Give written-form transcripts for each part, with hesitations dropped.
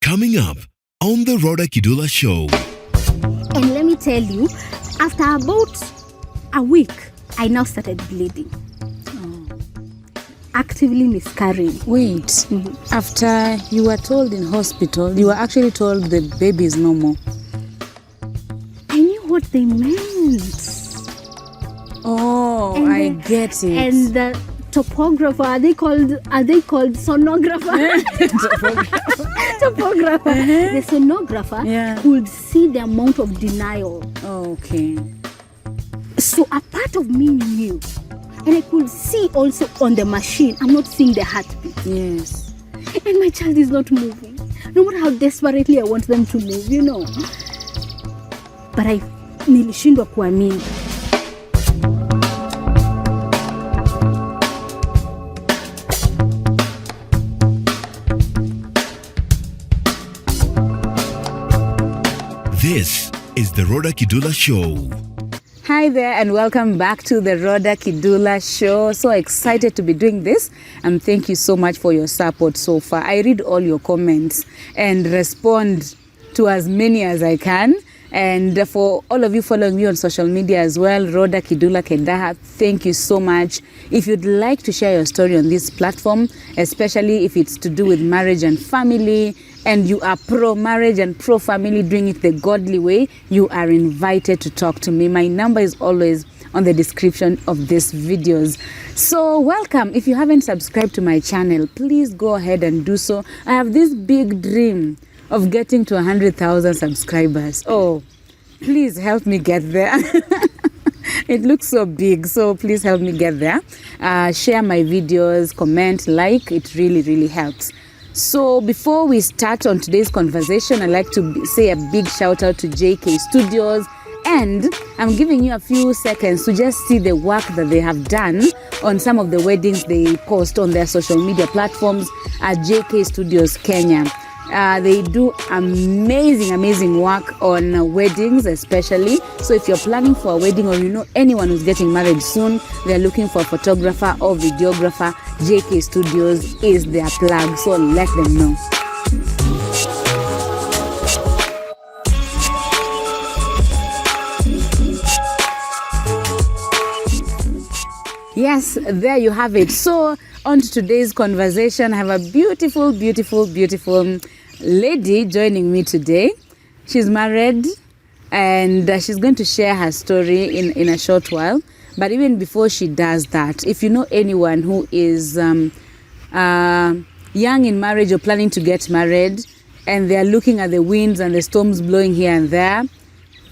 Coming up on the Rawder Kidula Show. And let me tell you, after about a week, I now started bleeding. Actively miscarrying. Wait, after you were told in hospital, you were actually told the baby is normal. I knew what they meant. Oh, And I get it. And the topographer, are they called sonographer? Topographer. The sonographer could see the amount of denial. Oh, okay. So a part of me knew. And I could see also on the machine, I'm not seeing the heartbeat. Yes. And my child is not moving. No matter how desperately I want them to move, you know. But nilishindwa kuamini. This is the Rodah Kidula Show. Hi there and welcome back to the Rodah Kidula Show. So excited to be doing this and thank you so much for your support so far. I read all your comments and respond to as many as I can. And for all of you following me on social media as well, Rodah Kidula Kangahi, thank you so much. If you'd like to share your story on this platform, especially if it's to do with marriage and family, and you are pro-marriage and pro-family, doing it the godly way, you are invited to talk to me. My number is always on the description of these videos. So welcome. If you haven't subscribed to my channel, please go ahead and do so. I have this big dream of getting to 100,000 subscribers. Oh, please help me get there. It looks so big, so please help me get there. Share my videos, comment, like. It really, really helps. So before we start on today's conversation, I'd like to say a big shout out to JK Studios. And I'm giving you a few seconds to just see the work that they have done on some of the weddings they post on their social media platforms at JK Studios Kenya. They do amazing work on weddings especially. So if you're planning for a wedding or you know anyone who's getting married soon, they're looking for a photographer or videographer, JK Studios is their plug. So let them know. Yes, there you have it. So on to today's conversation, I have a beautiful lady joining me today. She's married and she's going to share her story in a short while. But even before she does that, if you know anyone who is young in marriage or planning to get married and they're looking at the winds and the storms blowing here and there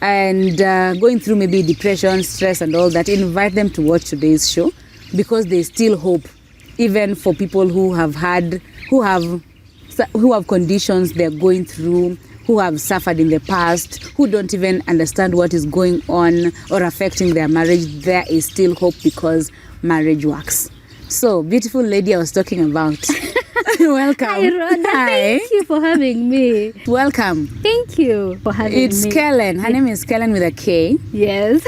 and going through maybe depression, stress and all that, invite them to watch today's show because there's still hope, even for people who have conditions they're going through, who have suffered in the past, who don't even understand what is going on or affecting their marriage. There is still hope because marriage works. So, beautiful lady I was talking about. Welcome. Hi, Rodah. Hi. Thank you for having me. Welcome. Thank you for having me. It's Kellen. Her name is Kellen with a K. Yes.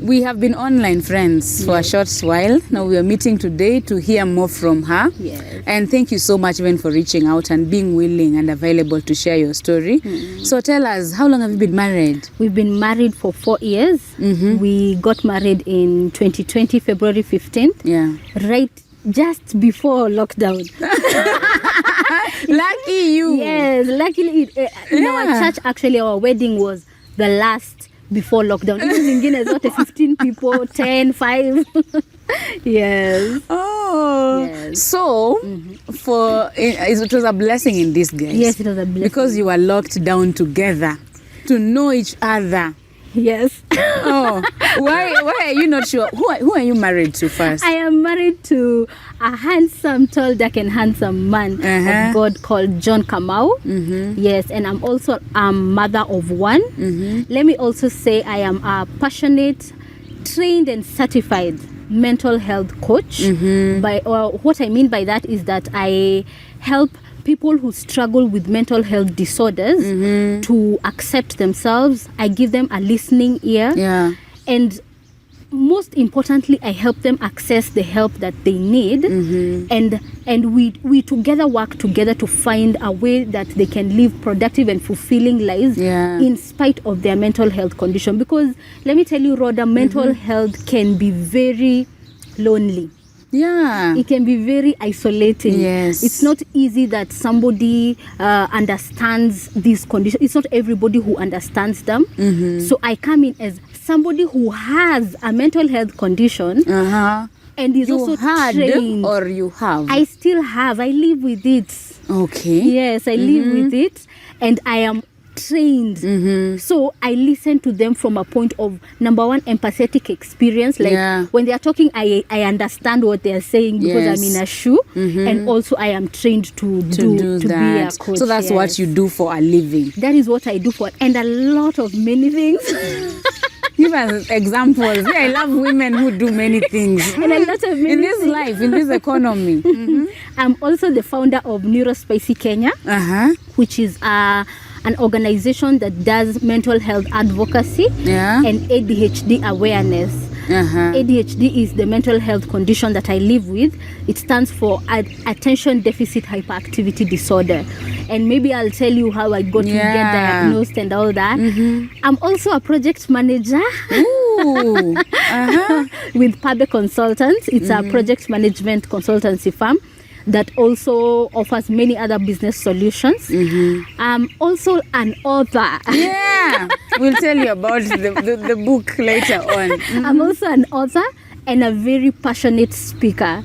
We have been online friends for a short while. Now we are meeting today to hear more from her. Yes. And thank you so much even for reaching out and being willing and available to share your story. So tell us, how long have you been married? We've been married for 4 years. We got married in 2020, February 15th. Yeah. Right just before lockdown. Lucky you. Yes, luckily in our church, actually our wedding was the last before lockdown. Even zingine zote 15 people, 10, 5. Yes. Oh. Yes. So, it was a blessing in disguise. Yes, it was a blessing. Because you were locked down together to know each other. Yes. Oh, why are you not sure? Who are you married to first? I am married to a handsome, tall, dark and handsome man of God called John Kamau. Yes, and I'm also a mother of one. Let me also say I am a passionate, trained and certified mental health coach. What I mean by that is that I help people who struggle with mental health disorders to accept themselves. I give them a listening ear. Yeah. And most importantly, I help them access the help that they need, and we together work together to find a way that they can live productive and fulfilling lives in spite of their mental health condition. Because let me tell you, Rodah, mental health can be very lonely. Yeah. It can be very isolating. Yes. It's not easy that somebody understands these conditions. It's not everybody who understands them. So I come in as somebody who has a mental health condition and is also trained. Or you have? I still have. I live with it. Okay. Yes, I live with it, and I am trained. So I listen to them from a point of, number one, empathetic experience. Like when they are talking, I understand what they are saying because I'm in a shoe, and also I am trained to do that. Be a coach. So that's what you do for a living. That is what I do for, and a lot of many things. Give us examples. I love women who do many things. And a lot of many in this life, in this economy. I'm also the founder of Neurospicy Kenya, which is an organization that does mental health advocacy and ADHD awareness. ADHD is the mental health condition that I live with. It stands for Attention Deficit Hyperactivity Disorder. And maybe I'll tell you how I got to get diagnosed and all that. I'm also a project manager with Pabe Consultants. It's a project management consultancy firm that also offers many other business solutions. I'm also an author. We'll tell you about the book later on. I'm also an author and a very passionate speaker.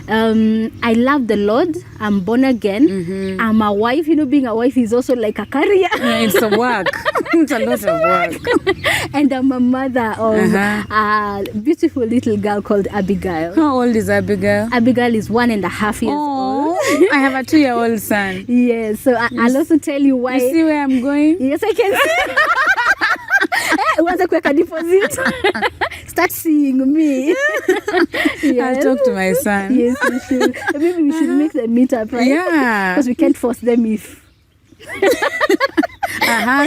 I love the Lord. I'm born again. I'm a wife. Being a wife is also like a career. It's a work. It's a lot of work. And I'm a mother of a beautiful little girl called Abigail. How old is Abigail? Abigail is 1.5 years old. I have a 2-year-old son. Yes, so I'll also tell you why. You see where I'm going? Yes, I can see. Once I quick a deposit, start seeing me. I'll talk to my son. Yes, we should. Maybe we should make them meet up, right? Yeah. Because we can't force them if.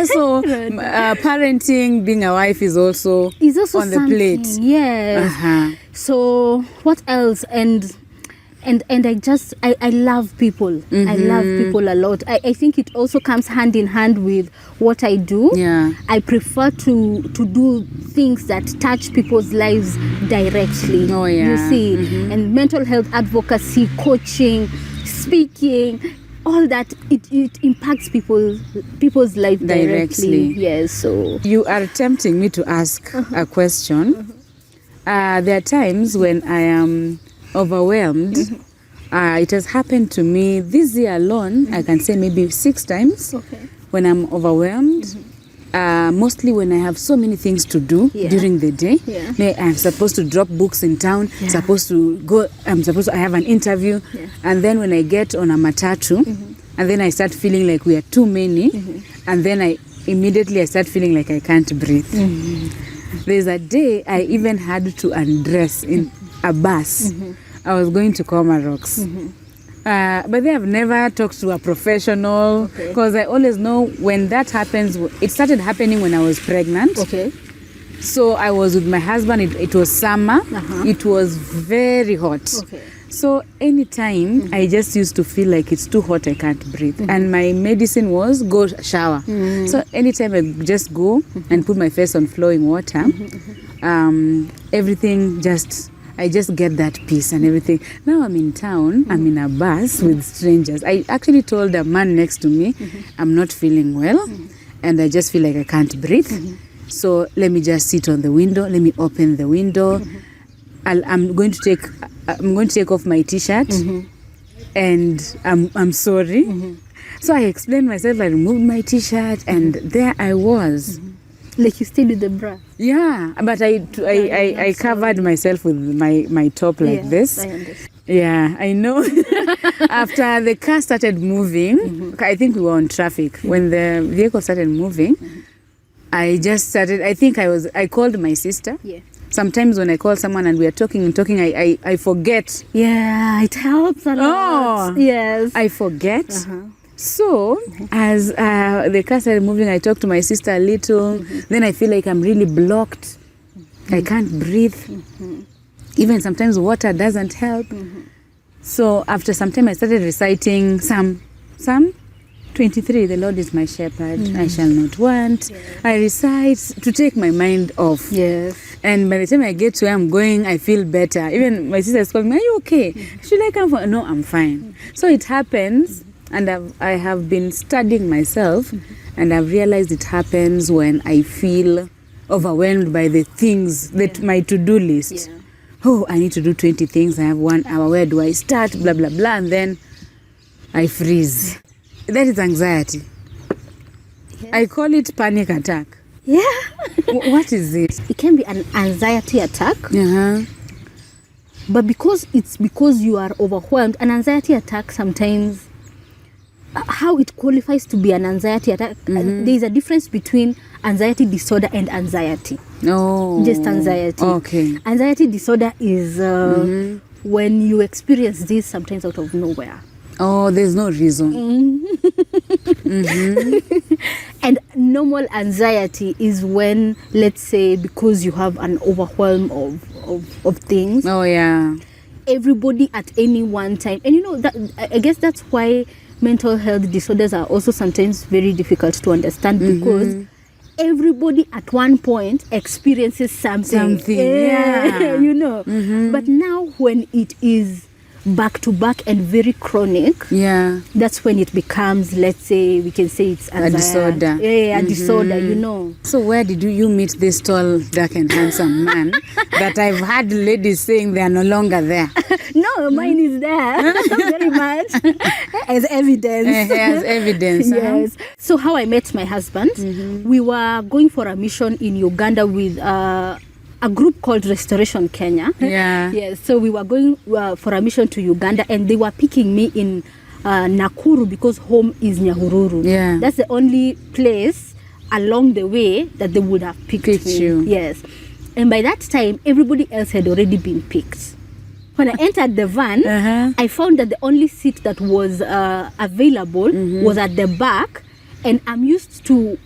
So parenting, being a wife is also on the plate. Yes. So what else? And I love people. I love people a lot. I think it also comes hand in hand with what I do. I prefer to do things that touch people's lives directly. You see, and mental health advocacy, coaching, speaking, all that, it impacts people's life directly. Yes. So you are tempting me to ask a question. There are times when I am overwhelmed. It has happened to me this year alone. I can say maybe 6 times when I'm overwhelmed. Mostly when I have so many things to do during the day. I'm supposed to drop books in town, I have an interview, and then when I get on a matatu, and then I start feeling like we are too many, and then I start feeling like I can't breathe. There's a day I even had to undress in a bus. I was going to Comarox. But they have never talked to a professional, because I always know when that happens. It started happening when I was pregnant. So I was with my husband. It was summer. It was very hot. So anytime I just used to feel like it's too hot, I can't breathe. And my medicine was go shower. So anytime I just go and put my face on flowing water, everything I just get that peace and everything. Now I'm in town, I'm in a bus with strangers. I actually told a man next to me, I'm not feeling well, and I just feel like I can't breathe. So let me just sit on the window, let me open the window. I'm going to take off my t-shirt, and I'm sorry. So I explained myself, I removed my t-shirt, and there I was. Like you stayed with the bra. Yeah, but I covered myself with my top like this. I understand. Yeah, I know. After the car started moving, I think we were on traffic. When the vehicle started moving, I called my sister. Sometimes when I call someone and we are talking, I forget. Yeah, it helps a lot. Yes. I forget. So, as the car started moving, I talked to my sister a little. Then I feel like I'm really blocked. I can't breathe. Even sometimes water doesn't help. So after some time I started reciting Psalm 23, the Lord is my shepherd, I shall not want. I recite to take my mind off. Yes. And by the time I get to where I'm going, I feel better. Even my sister's calling me, are you okay? Should I come for? No, I'm fine. So it happens, and I have been studying myself, and I've realized it happens when I feel overwhelmed by the things that my to-do list. Yeah. Oh, I need to do 20 things. I have 1 hour. Where do I start? Blah, blah, blah. And then I freeze. That is anxiety. Yes. I call it panic attack. Yeah. What is it? It can be an anxiety attack, Uh-huh. but because you are overwhelmed, an anxiety attack sometimes, how it qualifies to be an anxiety attack, there is a difference between anxiety disorder and anxiety. Oh. Just anxiety. Okay. Anxiety disorder is when you experience this sometimes out of nowhere. Oh, there's no reason. And normal anxiety is when, let's say, because you have an overwhelm of things, Oh, yeah. everybody at any one time. And that I guess that's why mental health disorders are also sometimes very difficult to understand, because everybody at one point experiences something. Yeah. But now when it is back to back and very chronic, Yeah. that's when it becomes, let's say, we can say it's anxiety. disorder. A disorder, So where did you meet this tall, dark and handsome man that I've had ladies saying they are no longer there? No, mine is there very much as evidence. As evidence. Yes. So how I met my husband, we were going for a mission in Uganda with a group called Restoration Kenya. Yeah. Yes. So we were going for a mission to Uganda, and they were picking me in Nakuru because home is Nyahururu. Yeah. That's the only place along the way that they would have picked me. you. Yes. And by that time, everybody else had already been picked. When I entered the van, I found that the only seat that was available was at the back, and I'm used to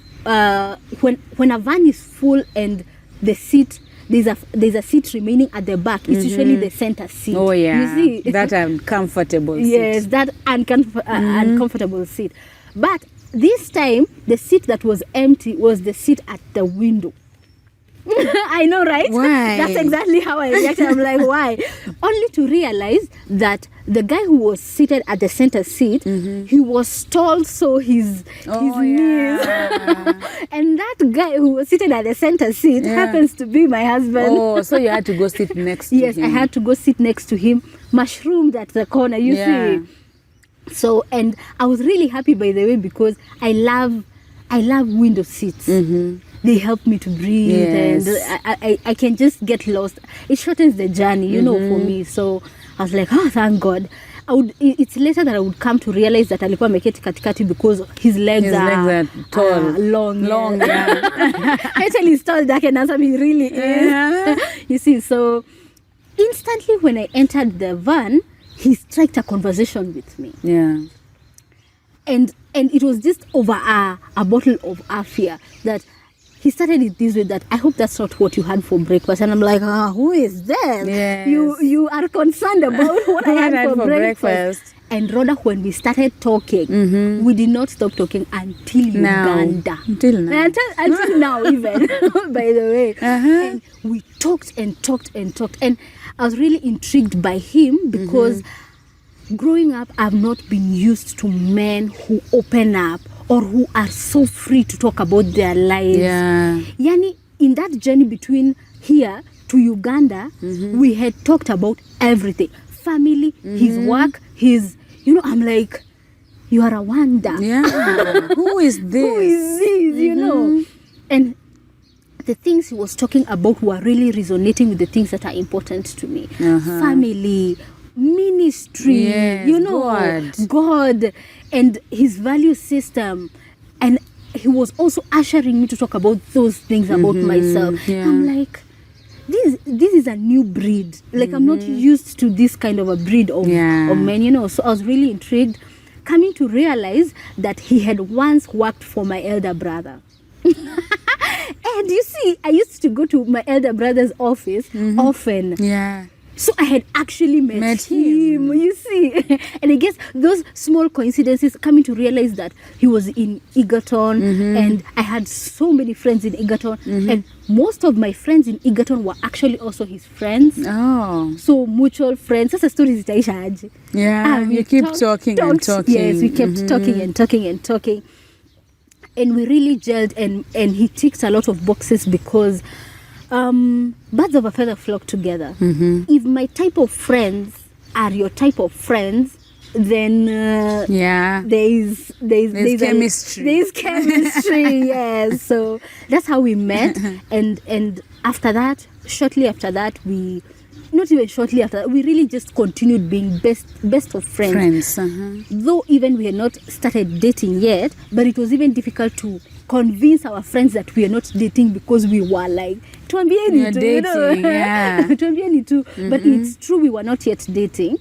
when a van is full and the seat there's a seat remaining at the back. It's usually the center seat. Oh, yeah. You see? That uncomfortable seat. Yes, that uncomfortable seat. But this time, the seat that was empty was the seat at the window. I know, right? Why? That's exactly how I reacted. I'm like, why? Only to realize that the guy who was seated at the center seat, he was tall, so his knees. And that guy who was seated at the center seat happens to be my husband. Oh, so you had to go sit next to him. Yes, I had to go sit next to him, mushroomed at the corner, you see. So, and I was really happy, by the way, because I love window seats. They help me to breathe, and I can just get lost. It shortens the journey, for me. So I was like, oh, thank God. It's later that I would come to realize that alikuwa ameketi katikati because his legs are tall, long. Yeah. Actually, he's tall, dark and handsome. He really is. You see, so instantly when I entered the van, he struck a conversation with me. Yeah. And it was just over a bottle of Afia that he started it this way, that I hope that's not what you had for breakfast. And I'm like, who is that? Yes. You are concerned about what I had for breakfast. And Rodah, when we started talking, we did not stop talking until Uganda. Until now. Until now, even, by the way. And we talked and talked and talked. And I was really intrigued by him because growing up, I've not been used to men who open up or who are so free to talk about their lives. Yeah. Yani, in that journey between here to Uganda, we had talked about everything. Family, his work, I'm like, you are a wonder. Yeah. Who is this? Who is this, And the things he was talking about were really resonating with the things that are important to me. Family, ministry, God, and his value system. And he was also ushering me to talk about those things about myself. I'm like, this is a new breed. Like, I'm not used to this kind of a breed of men, So I was really intrigued, coming to realize that he had once worked for my elder brother. And you see, I used to go to my elder brother's office often. Yeah. So I had actually met him, you see. And I guess those small coincidences, coming to realize that he was in Egerton, and I had so many friends in Egerton, and most of my friends in Egerton were actually also his friends. Oh. So mutual friends. That's a story zitaisha aje. Yeah, you keep talking and talking. Yes, we kept talking and talking and talking. And we really gelled, and he ticked a lot of boxes because birds of a feather flock together. If my type of friends are your type of friends, then there's chemistry. There's chemistry, yes. So that's how we met, and after that, shortly after that, we really just continued being best of friends. Though even we had not started dating yet, but it was even difficult to convince our friends that we are not dating because we were like, tuambieni tu, you know? Tuambieni tu. But it's true, we were not yet dating,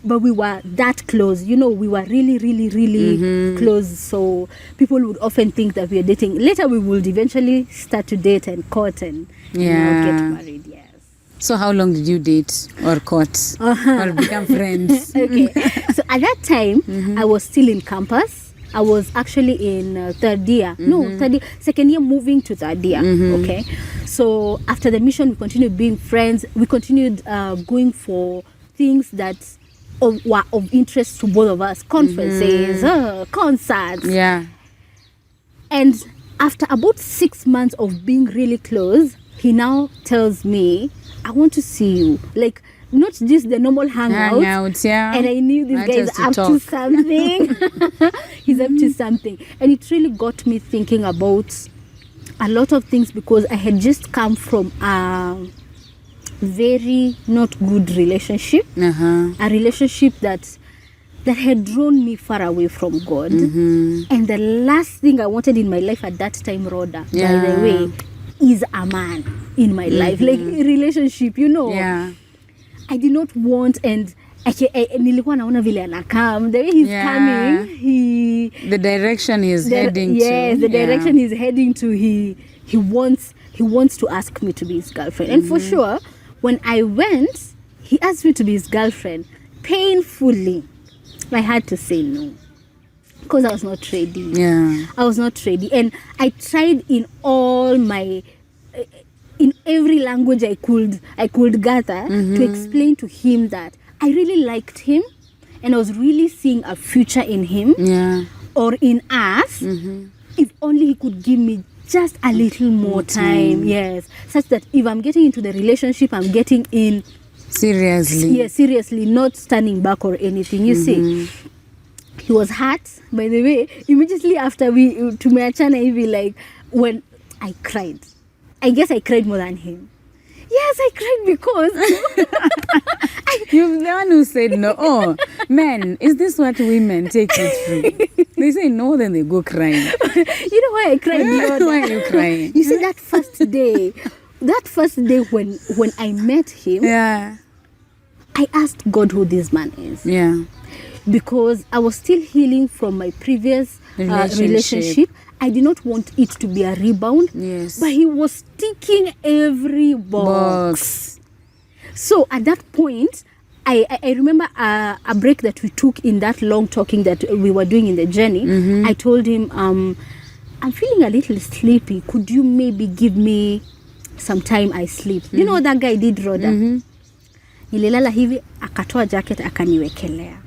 but we were that close. You know, we were really, really, really close. So people would often think that we are dating. Later, we would eventually start to date and court and get married. Yes. So how long did you date or court or become friends? Okay. So at that time, I was still in campus. I was actually in third year. No, second year, moving to third year. Okay. So after the mission, we continued being friends. We continued going for things that were of interest to both of us. Conferences, concerts. Yeah. And after about 6 months of being really close, he now tells me, I want to see you. Like, not just the normal hangouts. Yeah. And I knew this guy is up to something. He's up to something. And it really got me thinking about a lot of things, because I had just come from a very not good relationship. A relationship that had drawn me far away from God. And the last thing I wanted in my life at that time, Rodah, by the way, is a man in my life. Like a relationship, you know. Yeah. I did not want, and nilikuwa naona vile anakam, the way he's coming, the direction he's heading to. Yes, the direction he's heading to, he wants to ask me to be his girlfriend. And for sure, when I went, he asked me to be his girlfriend. Painfully, I had to say no, because I was not ready. Yeah. I was not ready. And I tried in all my... in every language I could gather to explain to him that I really liked him and I was really seeing a future in him or in us, if only he could give me just a little more time. Yes, such that if I'm getting into the relationship, I'm getting in seriously. Yes, seriously, not standing back or anything. You see, he was hurt, by the way. Immediately after we tumeachana hivi, like, when I cried. I guess I cried more than him. Yes, I cried because... You're the one who said no. Oh, man, is this what women take it through? They say no, then they go crying. You know why I cried? Why are you crying? You see, that first day when I met him, I asked God who this man is. Yeah. Because I was still healing from my previous relationship. I did not want it to be a rebound. Yes. But he was ticking every box. So at that point, I remember a break that we took in that long talking that we were doing in the journey. I told him, I'm feeling a little sleepy. Could you maybe give me some time I sleep? You know what that guy did, Rodah? Nililala hivi, akatoa jacket, akaniwekelea.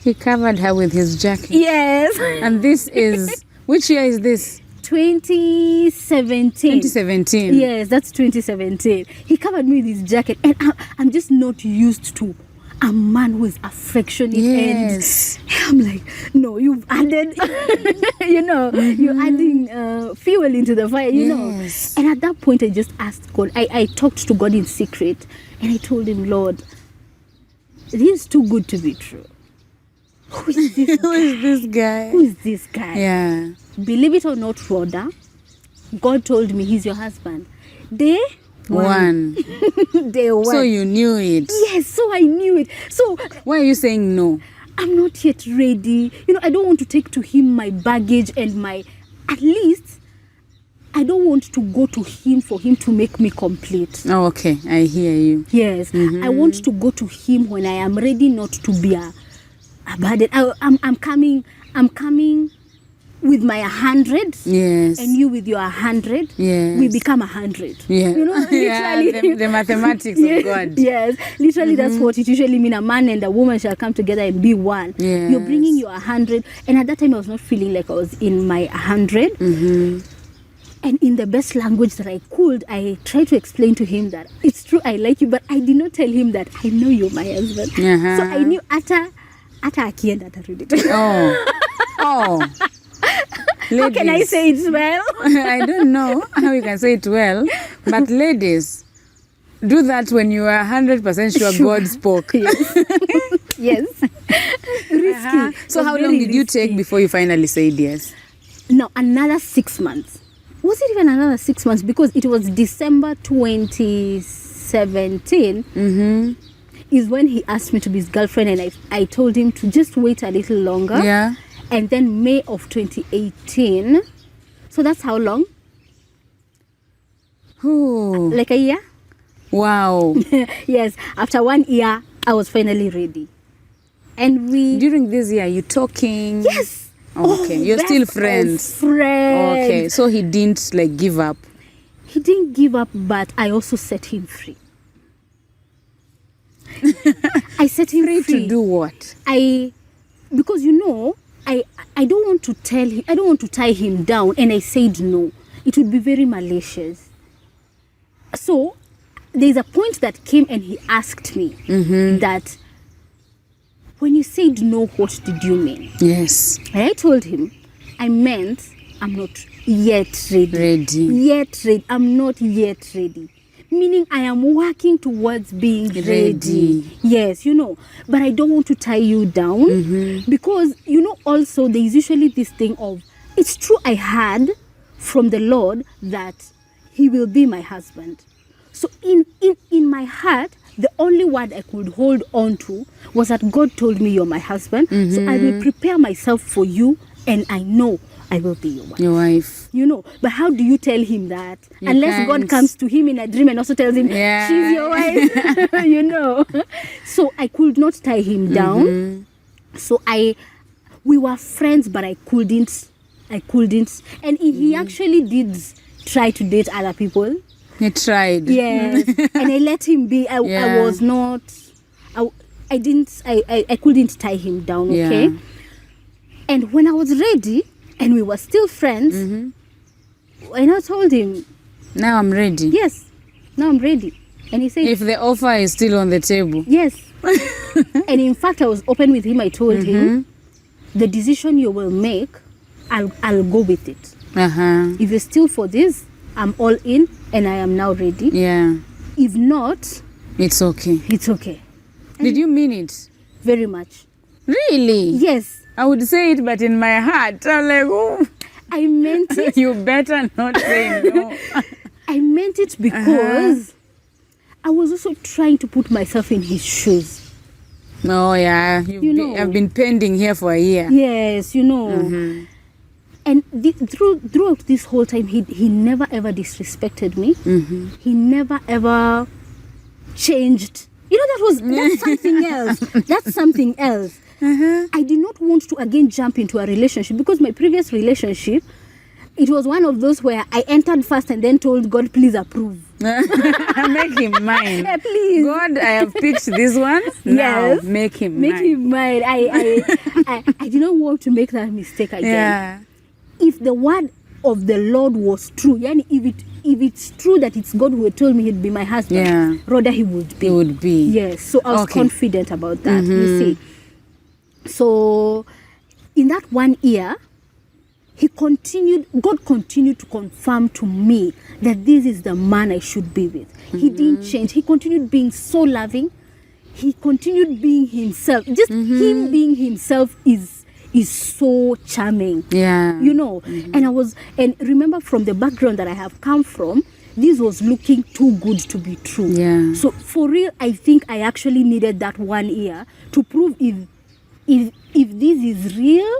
He covered her with his jacket. Yes. And this is... Which year is this? 2017. 2017. Yes, that's 2017. He covered me with his jacket, and I'm just not used to a man who is affectionate. Yes. And I'm like, no, you've added, you're adding fuel into the fire, you know. And at that point, I just asked God. I talked to God in secret, and I told him, Lord, this is too good to be true. Who is this guy? Who is this guy? Yeah. Believe it or not, Rodah, God told me he's your husband. Day one. Day one. So you knew it. Yes, so I knew it. So why are you saying no? I'm not yet ready. I don't want to take to him my baggage and my... At least, I don't want to go to him for him to make me complete. Oh, okay. I hear you. Yes. I want to go to him when I am ready not to be a burden. I'm coming with my 100. Yes. And you with your 100. Yes. We become 100. Yeah. You know, literally. Yeah, the mathematics of God. Yes. Literally, that's what it usually means. A man and a woman shall come together and be one. Yes. You're bringing your 100. And at that time, I was not feeling like I was in my 100. And in the best language that I could, I tried to explain to him that it's true, I like you, but I did not tell him that I know you're my husband. So I knew ata akienda atarudi. Oh. Ladies, How can I say it well? I don't know how you can say it well, but ladies, do that when you are 100% sure God spoke. Yes. Risky. So how long did you take before you finally said yes? No, another 6 months. Was it even another 6 months? Because it was December 2017 is when he asked me to be his girlfriend, and I told him to just wait a little longer. Yeah. And then May of 2018. So that's how long? Ooh. Like a year? Wow. Yes. After 1 year, I was finally ready. And During this year, you talking? Yes. Okay. You're still friends. Friends. Okay. So he didn't like give up. He didn't give up, but I also set him free. I set him free. To do what? Because I don't want to tell him, I don't want to tie him down, and I said no. It would be very malicious. So there's a point that came and he asked me that when you said no, what did you mean? Yes. And I told him, I meant I'm not yet ready. I'm not yet ready. Meaning I am working towards being ready. Yes, but I don't want to tie you down because, also there is usually this thing of, it's true I had from the Lord that he will be my husband. So in my heart, the only word I could hold on to was that God told me you're my husband. So I will prepare myself for you, and I know I will be your wife. Your wife. But how do you tell him that? Unless can't. God comes to him in a dream and also tells him, she's your wife. So I could not tie him down. So we were friends, but I couldn't. And he actually did try to date other people. He tried. Yes. And I let him be. I was not, I couldn't tie him down, okay? Yeah. And when I was ready, and we were still friends, and I told him, now I'm ready. yes, now I'm ready. And he said, If the offer is still on the table. yes. And in fact, I was open with him. I told him, the decision you will make, I'll go with it. If you're still for this, I'm all in, and I am now ready. Yeah. If not, It's okay. it's okay. Did you mean it? Very much. Really? Yes. I would say it, but in my heart, I'm like, oh, I meant it. you better not say no. I meant it because I was also trying to put myself in his shoes. Oh, yeah. I've been pending here for a year. Yes, And throughout this whole time, he never ever disrespected me. He never ever changed. That's something else. That's something else. I did not want to again jump into a relationship because my previous relationship, it was one of those where I entered first and then told God, please approve. Make him mine. Yeah, please. God, I have picked this one. Now, Yes. make him Make mine. him mine. I did not want to make that mistake again. Yeah. If the word of the Lord was true, yani if it's true that it's God who had told me he'd be my husband, Rodah he would be. He would be. Yes. So I was confident about that. You see. So in that 1 year, God continued to confirm to me that this is the man I should be with. He didn't change. He continued being so loving. He continued being himself. Just him being himself is so charming. Yeah. And remember from the background that I have come from, this was looking too good to be true. Yeah. So for real, I think I actually needed that 1 year to prove if this is real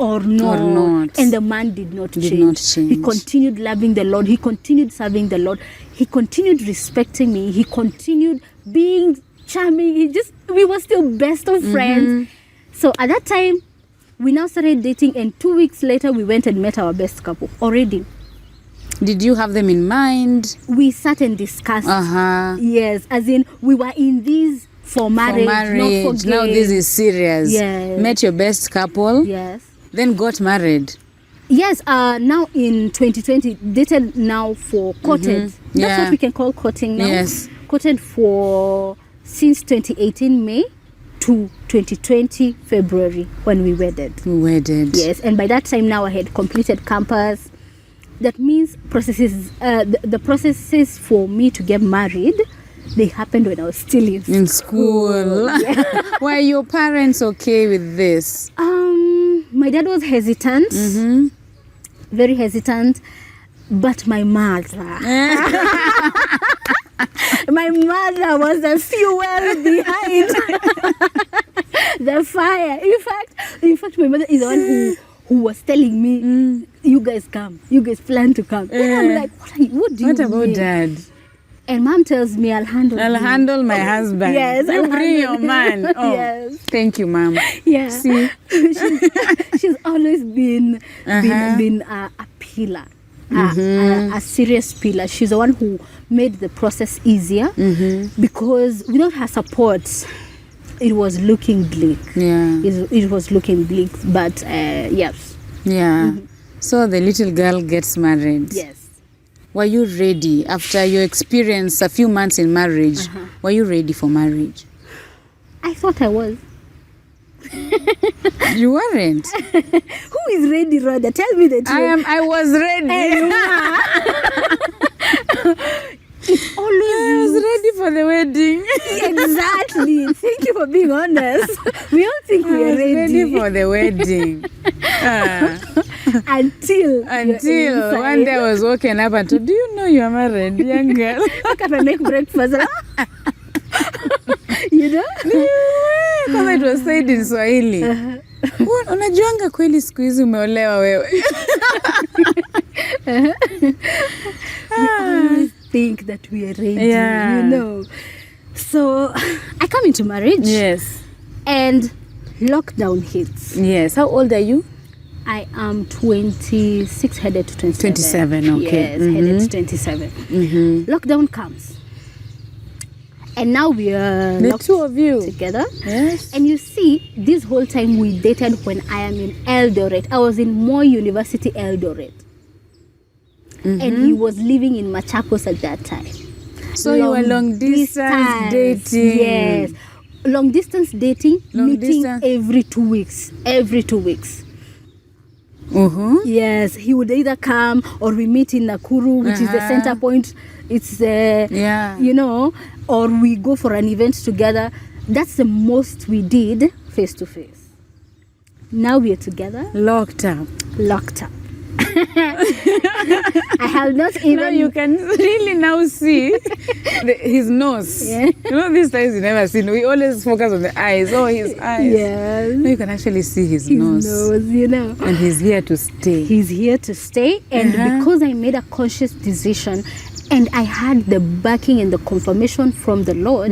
or not. And the man did not change. He continued loving the Lord. He continued serving the Lord. He continued respecting me. He continued being charming. We were still best of friends. So at that time, we now started dating, and 2 weeks later, we went and met our best couple already. Did you have them in mind? We sat and discussed. Yes, as in we were in these for marriage, not for games. Now this is serious. Yes. Met your best couple. Yes. Then got married. Yes. Now in 2020, dated now for courted. That's what we can call courting now. Yes. Courted for since 2018 May to 2020 February when we wedded. Yes, and by that time now I had completed campus. That means the processes for me to get married, they happened when I was still in school. Yeah. Were your parents okay with this? My dad was hesitant, very hesitant, but my mother, was the fuel behind the fire. In fact, my mother is the one who was telling me, you guys come, you guys plan to come. And I'm like, what do you mean? What about dad? And mom tells me, I'll handle my husband. Yes. You bring your man. Oh, yes. Thank you, mom. Yeah. See? she's always been a pillar, a serious pillar. She's the one who made the process easier because without her support, it was looking bleak. Yeah. It was looking bleak, but yes. Yeah. So the little girl gets married. Yes. Were you ready after your experience a few months in marriage? Were you ready for marriage? I thought I was. You weren't. Who is ready, Rodah? Tell me the truth. I was ready. It's always I was ready for the wedding. Exactly. Thank you for being honest. We all think we are ready for the wedding. Until one day I was walking up and told, do you know you are married, young girl? How can I make breakfast? You know? Because it was said in Swahili. Unajuanga kweli siku hizi umeolewa wewe. We always think that we are ready, you know. So I come into marriage. Yes. And lockdown hits. Yes. How old are you? I am 26, headed to 27. 27, okay. Yes, headed to 27. Lockdown comes. And now we are the two of you together. Yes. And you see, this whole time we dated when I am in Eldoret. I was in Moy University, Eldoret. And he was living in Machakos at that time. So you were long distance dating. Yes. Long distance dating, meeting every 2 weeks. Every 2 weeks. Yes, he would either come or we meet in Nakuru, which is the center point. It's you know, or we go for an event together. That's the most we did face to face. Now we are together. Locked up. I have not even... Now you can really now see his nose. Yeah. You know, these times you never seen. We always focus on the eyes. Oh, his eyes. Yes. Now you can actually see his nose. You know. And he's here to stay. He's here to stay. And because I made a conscious decision and I had the backing and the confirmation from the Lord,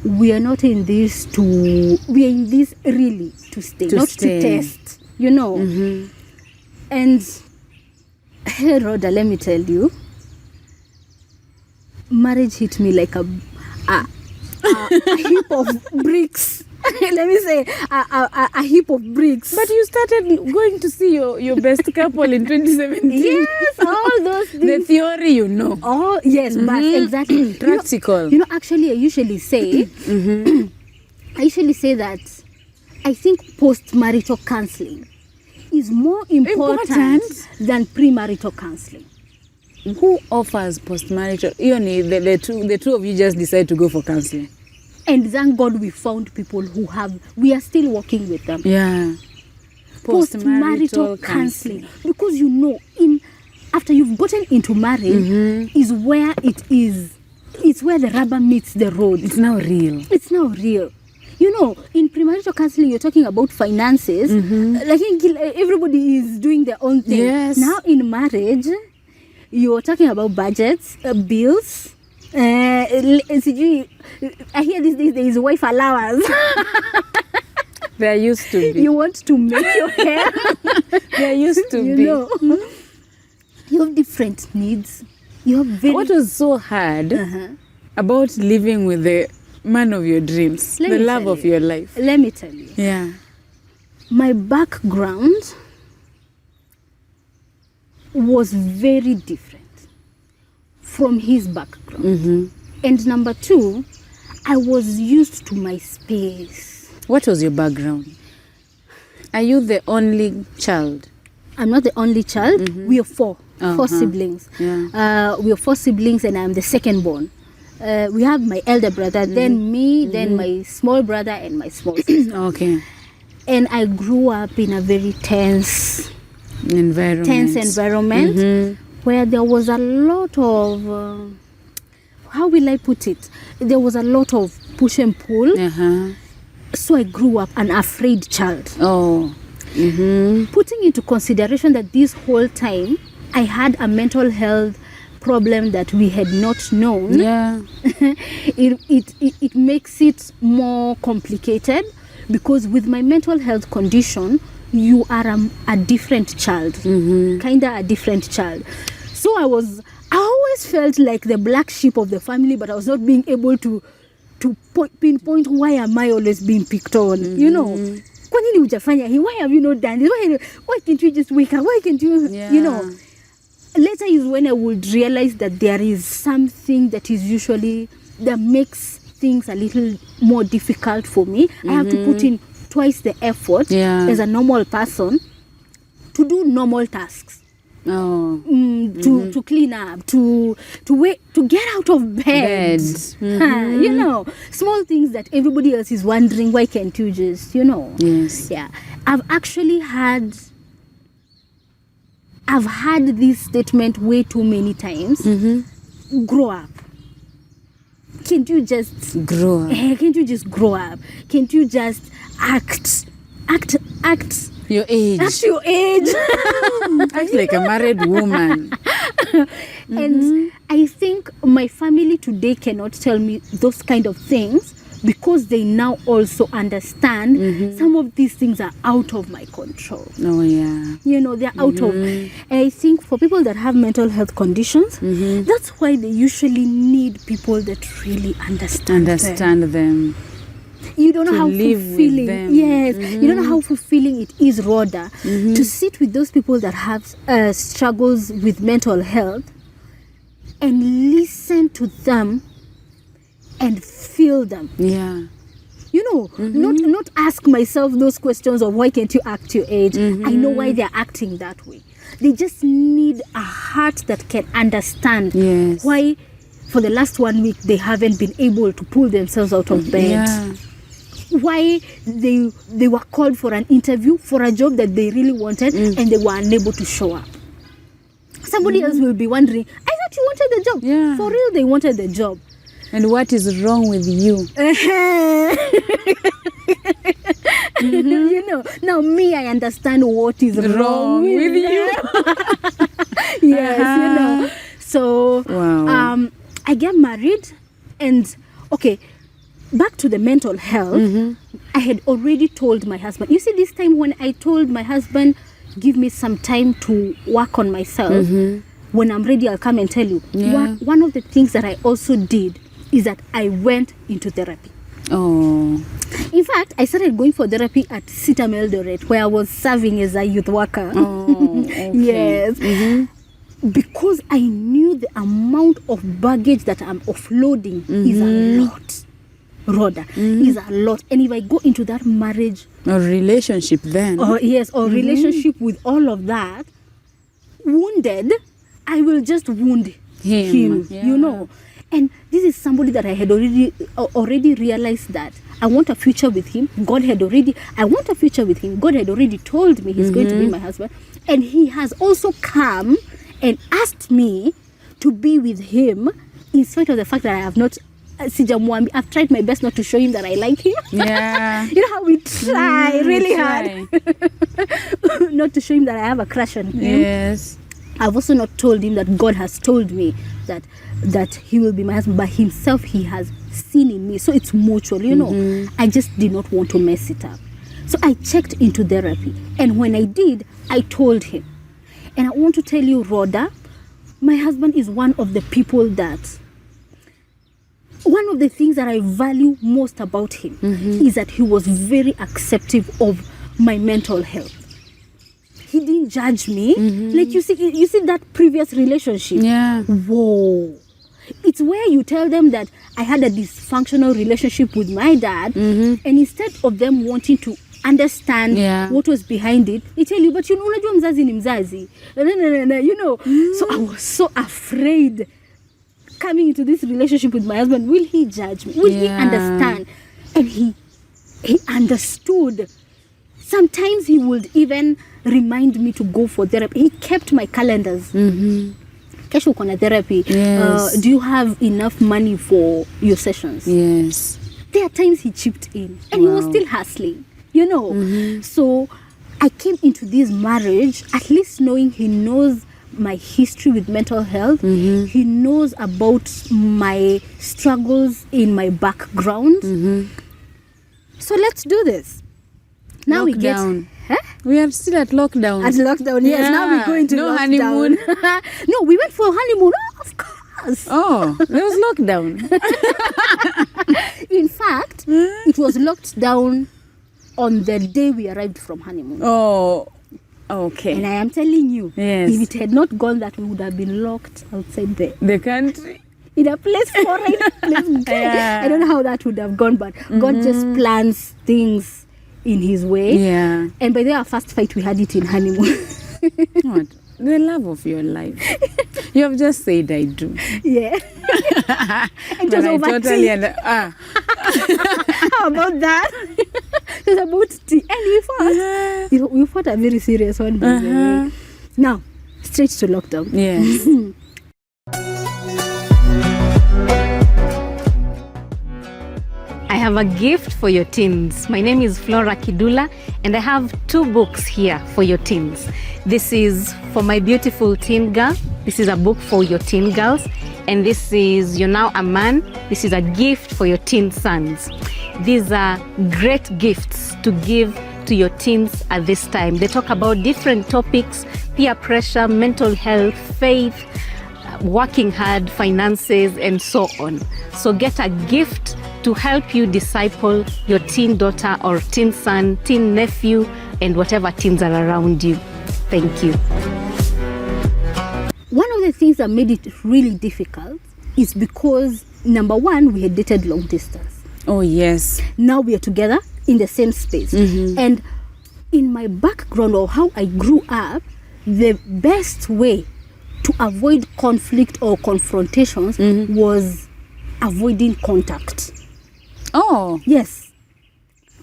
we are not in this we are in this really to stay, to test, you know. And hey, Rodah, let me tell you, marriage hit me like a heap of bricks. Let me say a heap of bricks. But you started going to see your best couple in 2017. Yes, all those things. The theory, you know. Oh, yes, but exactly. Practical. You know, actually, I usually say that I think post-marital counseling is more important than premarital counseling. Who offers post-marital? The two of you just decide to go for counseling. And thank God we found people we are still working with them. Yeah. Post-marital counseling. Because you know, after you've gotten into marriage is where it's where the rubber meets the road. It's now real. You know, in premarital counseling, you're talking about finances. Like everybody is doing their own thing. Yes. Now in marriage, you're talking about budgets, bills. I hear these days there is wife allowance. There used to be. You want to make your hair. There used to You be. know, you have different needs. You have very. What was so hard about living with the man of your dreams, Let the me love tell of you. your life? Let me tell you, Yeah. my background was very different from his background. And number two, I was used to my space. What was your background? Are you the only child? I'm not the only child. We are four siblings. Yeah. We are four siblings, and I'm the second born. We have my elder brother, then me, then my small brother, and my small sister. Okay. And I grew up in a very tense Environment. where there was a lot of, how will I put it? There was a lot of push and pull. So I grew up an afraid child. Oh. Putting into consideration that this whole time I had a mental health problem that we had not known, Yeah. it makes it more complicated, because with my mental health condition, you are a different child, kind of a different child. So I always felt like the black sheep of the family, but I was not being able to pinpoint why am I always being picked on, you know. Kwa nini hujafanya hii? Why have you not done this? Why can't you just wake up? Why can't you, you know? Later is when I would realize that there is something that makes things a little more difficult for me. I have to put in twice the effort as a normal person to do normal tasks. Oh. To clean up, to get out of bed. You know, small things that everybody else is wondering, why can't you just, you know? Yes. Yeah. I've had this statement way too many times. Grow up. Can't you just Grow up. Can't you just grow up? Can't you just act Your age. at your age? Act like a married woman. And I think my family today cannot tell me those kind of things, because they now also understand some of these things are out of my control. Oh, yeah. You know, they're out of. And I think for people that have mental health conditions, that's why they usually need people that really understand Them. You don't know To how live with fulfilling. them. Yes, you don't know how fulfilling it is, Rhoda, to sit with those people that have struggles with mental health and listen to them and feel them. Yeah. You know, not ask myself those questions of why can't you act your age. I know why they're acting that way. They just need a heart that can understand why for the last 1 week they haven't been able to pull themselves out of bed. Yeah. Why they were called for an interview for a job that they really wanted and they were unable to show up. Somebody else will be wondering, I thought you wanted the job. Yeah. For real, they wanted the job. And what is wrong with you? You know, now me, I understand what is wrong with you. Yes, you know. So, Wow. I get married, and okay, back to the mental health. I had already told my husband. You see, this time when I told my husband, give me some time to work on myself. When I'm ready, I'll come and tell you. Yeah. One of the things that I also did is that I went into therapy. Oh. In fact, I started going for therapy at Sitam Eldoret, where I was serving as a youth worker. Oh, okay. Yes. Because I knew the amount of baggage that I'm offloading is a lot. Rhoda, is a lot. And if I go into that marriage Or relationship then. or relationship with all of that, wounded, I will just wound him, Yeah. you know. And this is somebody that I had already realized that I want a future with him. I want a future with him. God had already told me he's going to be my husband. And he has also come and asked me to be with him, in spite of the fact that I have not sijamwambi. I've tried my best not to show him that I like him. Yeah. You know how we try really try. hard not to show him that I have a crush on him. Yes. I've also not told him that God has told me that he will be my husband, but himself he has seen in me. So it's mutual, you know. I just did not want to mess it up. So I checked into therapy. And when I did, I told him. And I want to tell you, Rodah, my husband is one of the people that, one of the things that I value most about him is that he was very accepting of my mental health. He didn't judge me. Like you see that previous relationship. Yeah. Whoa. It's where you tell them that I had a dysfunctional relationship with my dad, and instead of them wanting to understand what was behind it, they tell you, but you know, unajua mzazi ni mzazi. You know. So I was so afraid coming into this relationship with my husband. Will he judge me? Will he understand? And he understood. Sometimes he would even remind me to go for therapy. He kept my calendars. Kesho uko na therapy. Yes. Do you have enough money for your sessions? Yes. There are times he chipped in, and he was still hustling, you know. So I came into this marriage at least knowing he knows my history with mental health. He knows about my struggles in my background. So let's do this. Now Lockdown. we get... We are still at lockdown. At lockdown, yes. Yeah. Now we're going to No lockdown. honeymoon. No, we went for a honeymoon. Oh, of course. Oh, there was lockdown. In fact, it was locked down on the day we arrived from honeymoon. Oh, okay. And I am telling you, Yes. if it had not gone that, we would have been locked outside The country. in a place foreign place. Yeah. I don't know how that would have gone, but God just plans things in His way. Yeah. And by the way, our first fight, we had it in honeymoon. What? The love of your life. You have just said I do. Yeah. It But was I over totally tea. How about that? It was about tea. And we fought a very serious one. By the way. Now, straight to lockdown. Yes. I have a gift for your teens. My name is Rawder Kidula, and I have 2 books here for your teens. This is for my beautiful teen girl. This is a book for your teen girls. And this is You're Now a Man. This is a gift for your teen sons. These are great gifts to give to your teens at this time. They talk about different topics: peer pressure, mental health, faith, working hard, finances, and so on. So get a gift to help you disciple your teen daughter or teen son, teen nephew, and whatever teens are around you. Thank you. One of the things that made it really difficult is because, number one, we had dated long distance. Oh, yes. Now we are together in the same space. And in my background or how I grew up, the best way to avoid conflict or confrontations was avoiding contact. Oh, Yes.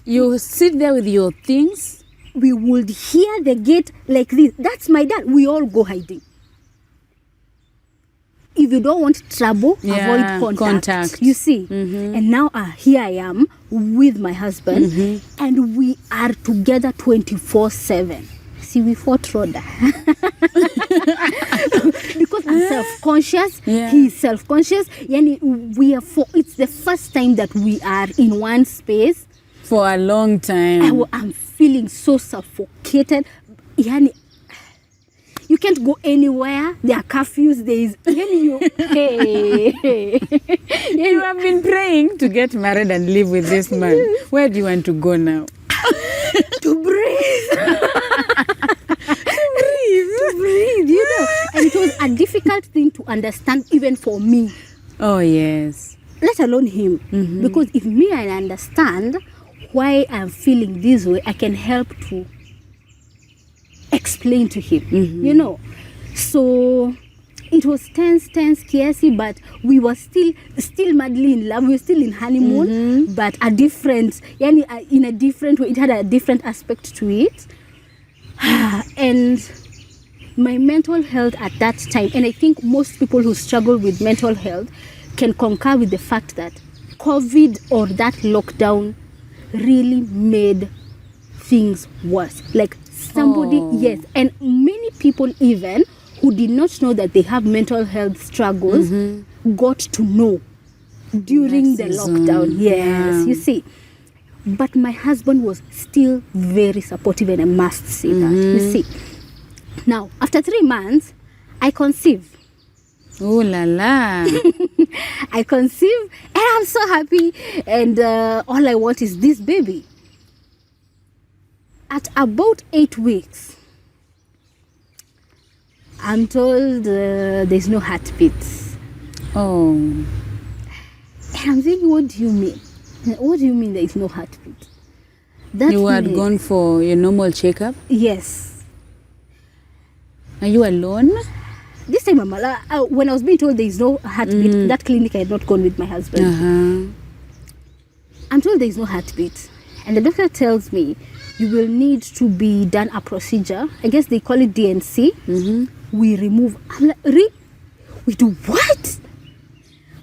you sit there with your things. We would hear the gate like this. That's my dad. We all go hiding. If you don't want trouble, avoid contact. You see? And now here I am with my husband, and we are together 24/7. See, we fought Rodah. Because I'm self-conscious, he's self-conscious. It's the first time that we are in one space. For a long time. I'm feeling so suffocated. Yani, you can't go anywhere. There are curfews. There is. You have been praying to get married and live with this man. Where do you want to go now? To breathe. To breathe, you know. And it was a difficult thing to understand even for me. Oh, yes. Let alone him. Because if me, I understand why I'm feeling this way, I can help to explain to him, you know. So it was tense, chaotic, but we were still madly in love. We were still in honeymoon, but in a different way. It had a different aspect to it. And my mental health at that time, and I think most people who struggle with mental health can concur with the fact that COVID or that lockdown really made things worse. Like somebody, yes, and many people even who did not know that they have mental health struggles got to know during the lockdown. Yes, you see. But my husband was still very supportive, and I must say that. You see. Now, after 3 months, I conceived. Oh la la. I conceived, and I'm so happy. And all I want is this baby. At about 8 weeks, I'm told there's no heartbeat. Oh. And I'm thinking, what do you mean? What do you mean there is no heartbeat? That You had means- gone for your normal checkup? Yes. Are you alone? This time, when I was being told there is no heartbeat, that clinic I had not gone with my husband. I'm told there is no heartbeat. And the doctor tells me, you will need to be done a procedure. I guess they call it DNC. We remove. I'm like, we do what?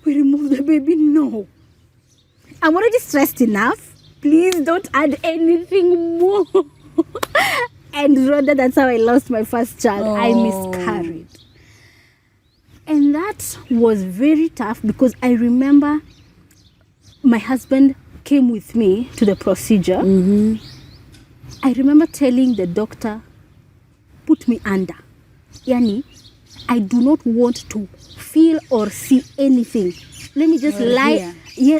We remove the baby? No. I'm already stressed enough. Please don't add anything more. And Rodah, that's how I lost my first child. I miscarried. And that was very tough because I remember my husband came with me to the procedure. I remember telling the doctor, put me under. Yani, I do not want to feel or see anything. Let me just lie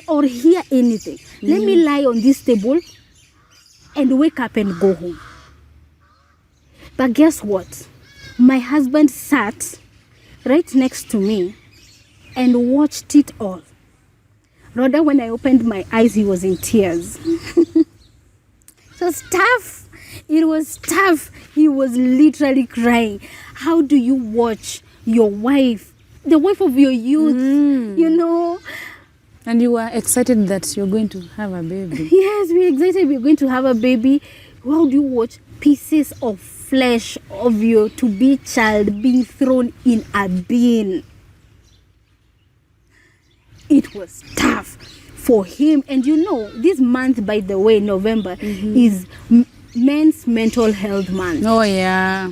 or hear anything. Let me lie on this table and wake up and go home. But guess what? My husband sat right next to me and watched it all. Rodah, when I opened my eyes, he was in tears. It was tough. It was tough. He was literally crying. How do you watch your wife, the wife of your youth, you know? And you were excited that you're going to have a baby. Yes, we're excited we're going to have a baby. How do you watch pieces of flesh of your to-be child being thrown in a bin? It was tough for him. And you know, this month, by the way, November, is Men's Mental Health Month. Oh, yeah.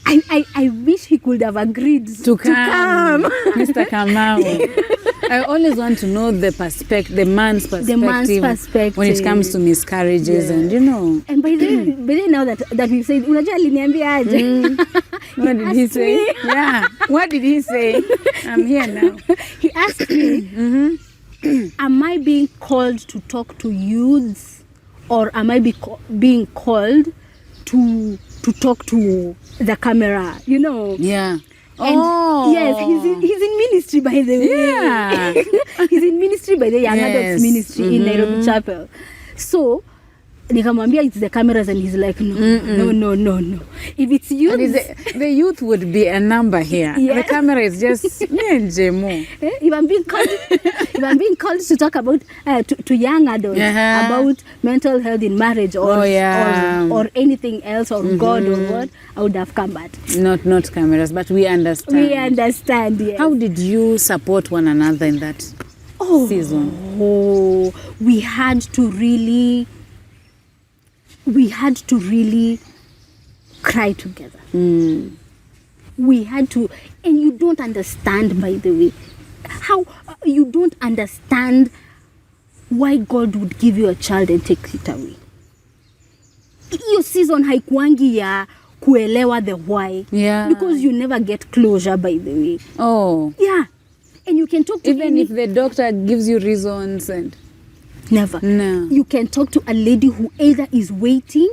I wish he could have agreed To come. Mr. Kamau. I always want to know the man's perspective when it comes to miscarriages and you know. And by then now that we've said, unajua aliniambia aje? What did he say? me. Yeah. What did he say? I'm here now. He asked me, am I being called to talk to youths, or am I being called to talk to the camera? You know. Yeah. And yes, he's in ministry, by the way. Yeah. He's in ministry by the Young Adults Ministry in Nairobi Chapel. So nikamwambia it's the cameras, and he's like, no. If it's you, the youth would be a number here. Yeah. The camera is just me and Jemo. if I'm being called to talk about to young adults about mental health in marriage or anything else, or God or what, I would have come back. Not cameras, but we understand. We understand, yes. How did you support one another in that season? Oh, we had to really cry together. We had to, and you don't understand, by the way, how you don't understand why God would give you a child and take it away. Your season haikuangi ya kuelewa the why. Yeah. Because you never get closure, by the way. Oh. Yeah. And you can talk to even if the doctor gives you reasons and never. No. You can talk to a lady who either is waiting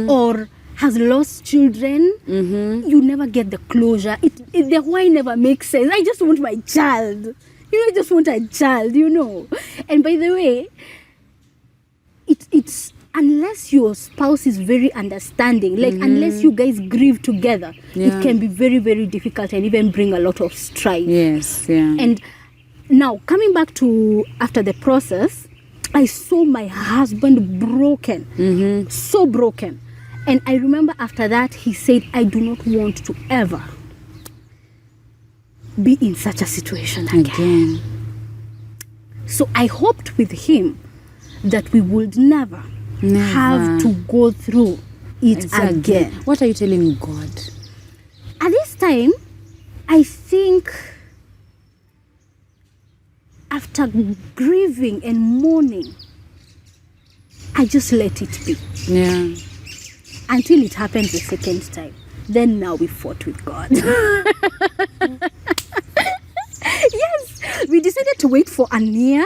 or has lost children. You never get the closure. The why never makes sense. I just want my child. I just want a child, And by the way, it's unless your spouse is very understanding, like unless you guys grieve together, it can be very, very difficult and even bring a lot of strife. Yes, yeah. And now, coming back to after the process, I saw my husband broken, so broken. And I remember after that, he said, I do not want to ever be in such a situation again. So I hoped with him that we would never have to go through it again. What are you telling God? At this time, I think after grieving and mourning, I just let it be. Yeah. Until it happened the second time. Then now we fought with God. Yes, we decided to wait for a year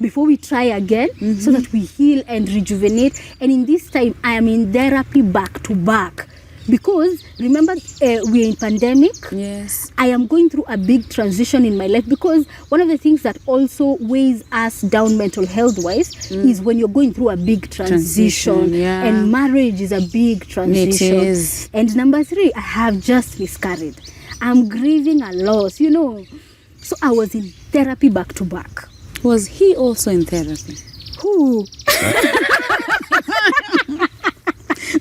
before we try again, so that we heal and rejuvenate. And in this time, I am in therapy back to back. Because remember, we're in pandemic. Yes. I am going through a big transition in my life, because one of the things that also weighs us down mental health wise is when you're going through a big transition. Yeah. And marriage is a big transition. It is. And number 3, I have just miscarried. I'm grieving a loss, you know. So I was in therapy back to back. Was he also in therapy? Who?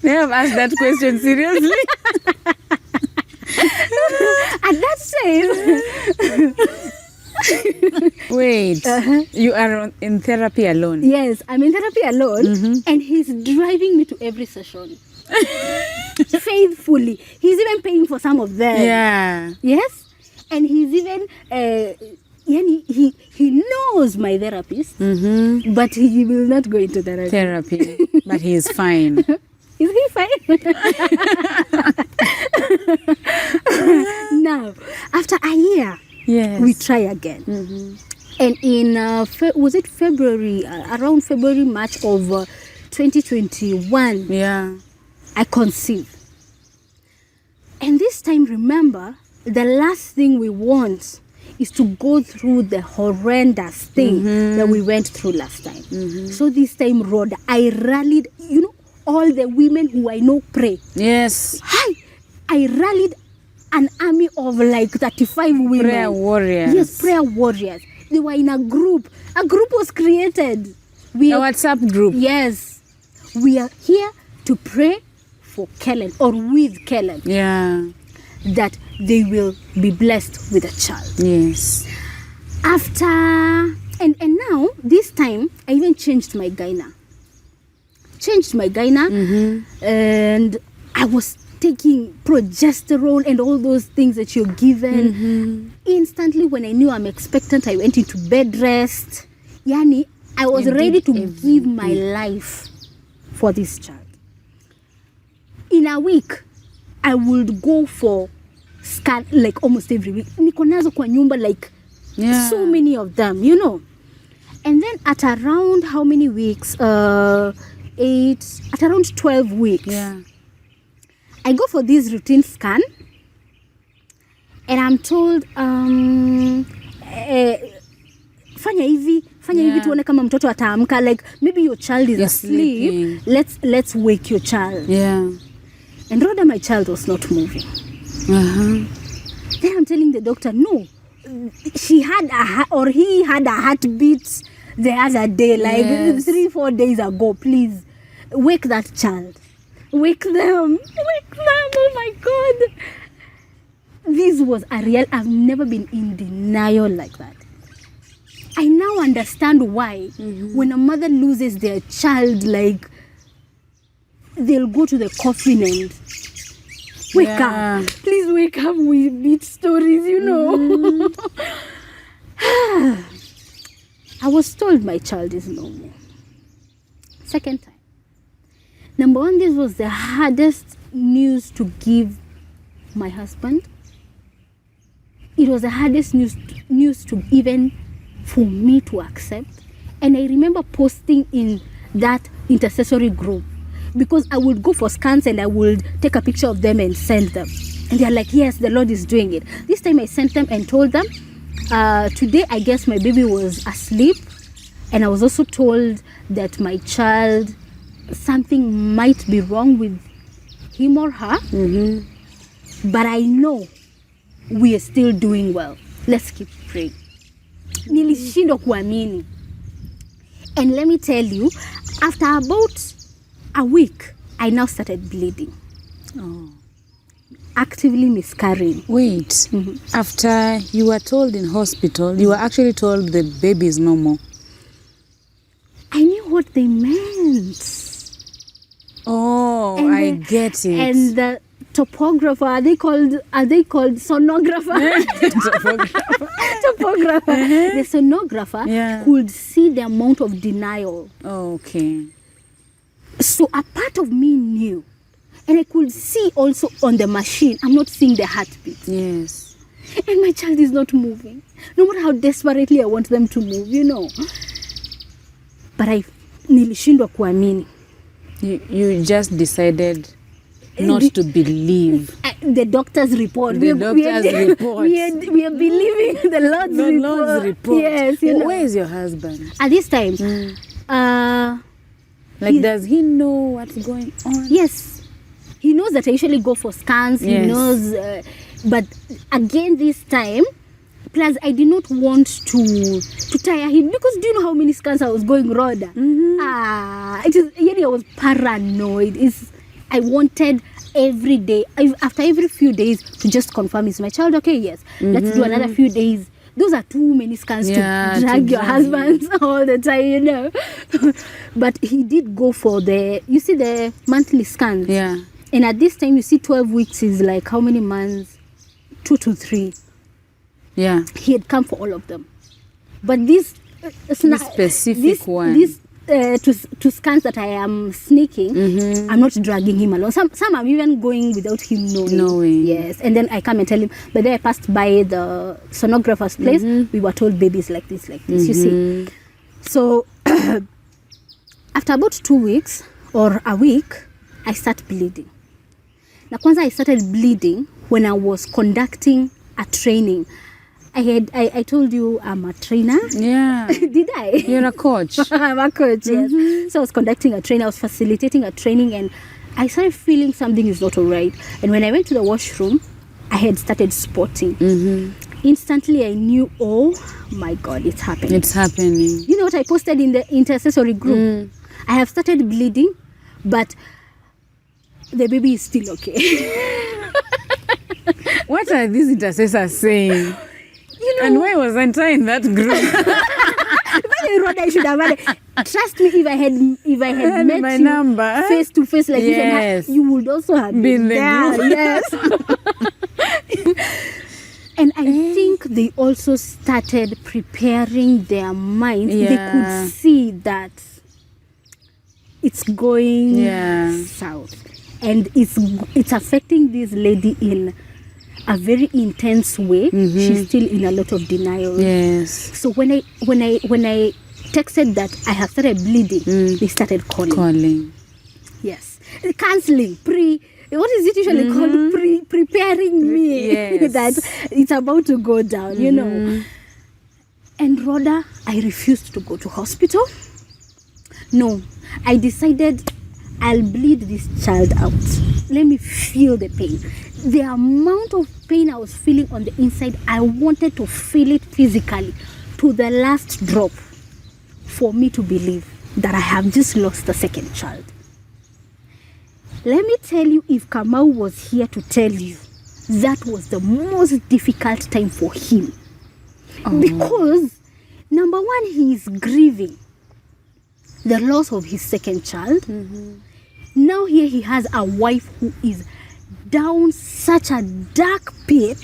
They have asked that question seriously. At that time. Wait, you are in therapy alone? Yes, I'm in therapy alone, and he's driving me to every session. Faithfully. He's even paying for some of them. Yeah. Yes? And he's even... he knows my therapist, but he will not go into therapy. But he is fine. Is he fine? Now, after a year, Yes. we try again. And in, was it February, around February, March of 2021, Yeah. I conceived. And this time, remember, the last thing we want is to go through the horrendous thing that we went through last time. So this time, Rodah, I rallied, you know, all the women who I know pray. Yes. I rallied an army of like 35 women. Prayer warriors. Yes, prayer warriors. They were in a group. A group was created. A WhatsApp group. Yes. We are here to pray for Kellen, or with Kellen, Yeah. that they will be blessed with a child. Yes. After, and now, this time, I even changed my gyna. And I was taking progesterone and all those things that you're given. Instantly, when I knew I'm expectant, I went into bed rest. Yani, I was ready to give my life for this child. In a week, I would go for scan like almost every week. Niko nazo kwa nyumba, like so many of them, you know. And then at around how many weeks? At around 12 weeks. Yeah. I go for this routine scan, and I'm told, fanya hivi tuone kama mtoto ataamka, like maybe your child is asleep. Let's wake your child. Yeah. And Rodah, my child was not moving. Then I'm telling the doctor, no, he had a heartbeat the other day, like 3-4 days ago. Please wake that child. Wake them. Oh my God. This was a real, I've never been in denial like that. I now understand why when a mother loses their child, like, they'll go to the coffin and wake up. Please wake up. We beat stories, you know. I was told my child is no more. Second time. Number 1, this was the hardest news to give my husband. It was the hardest news to even for me to accept. And I remember posting in that intercessory group, because I would go for scans and I would take a picture of them and send them. And they're like, yes, the Lord is doing it. This time I sent them and told them, today I guess my baby was asleep. And I was also told that my child, something might be wrong with him or her. But I know we are still doing well. Let's keep praying. Nilishindwa kuamini. And let me tell you, after about a week, I now started bleeding. actively miscarrying. Wait, after you were told in hospital, you were actually told the baby is normal. I knew what they meant. Oh, And I the- get it. And the topographer, are they called sonographer? Topographer. The sonographer Yeah. could see the amount of denial. Okay. So a part of me knew. And I could see also on the machine, I'm not seeing the heartbeat. Yes. And my child is not moving. No matter how desperately I want them to move, you know. But nilishindwa kuamini. You just decided not to believe. The doctor's report. The doctor's report. We are believing the Lord's The report. Lord's report. Yes, you know. Where is your husband? At this time, Like, He- does he know what's going on? yes, he knows that I usually go for scans. He Yes. knows, but again this time, plus I did not want to tire him, because do you know how many scans I was going, Rodah? It is. I was paranoid. I wanted every day, after every few days, to just confirm, is my child okay? Yes. Let's do another few days. Those are too many scans Yeah, to to drag your drag husband all the time, you know. But he did go for the monthly scans. Yeah. And at this time, 12 weeks is like how many months? 2 to 3. Yeah. He had come for all of them. But this specific one. This to scans that I am sneaking, I'm not dragging him along. Some I'm even going without him knowing. Yes. And then I come and tell him, but then I passed by the sonographer's place. We were told babies like this, you see. So after about 2 weeks or a week, I start bleeding. Now, kwanza I started bleeding when I was conducting a training. I told you I'm a trainer. Yeah. Did I? You're a coach. I'm a coach, yes. So I was conducting a training, I was facilitating a training, and I started feeling something is not all right. And when I went to the washroom, I had started spotting. Instantly, I knew, oh my God, it's happening. It's happening. You know what I posted in the intercessory group? I have started bleeding, but the baby is still okay. What are these intercessors saying? You know, And why wasn't I in that group? I should have had it. Trust me, if I had met my you number. face to face like Yes. this, you would also have Been been the there. group. Yes. And I think they also started preparing their minds. Yeah. They could see that it's going south, and it's affecting this lady in a very intense way. She's still in a lot of denial. Yes. So when I texted that I have started bleeding, they started calling. Yes, counseling, what is it usually called? Preparing me Yes. that it's about to go down, you know. And Rodah, I refused to go to hospital. No, I decided I'll bleed this child out. Let me feel the pain. The amount of pain I was feeling on the inside, I wanted to feel it physically to the last drop for me to believe that I have just lost the second child. Let me tell you, if Kamau was here to tell you, that was the most difficult time for him. Because, number one, he is grieving the loss of his second child. Now here he has a wife who is down such a dark pit.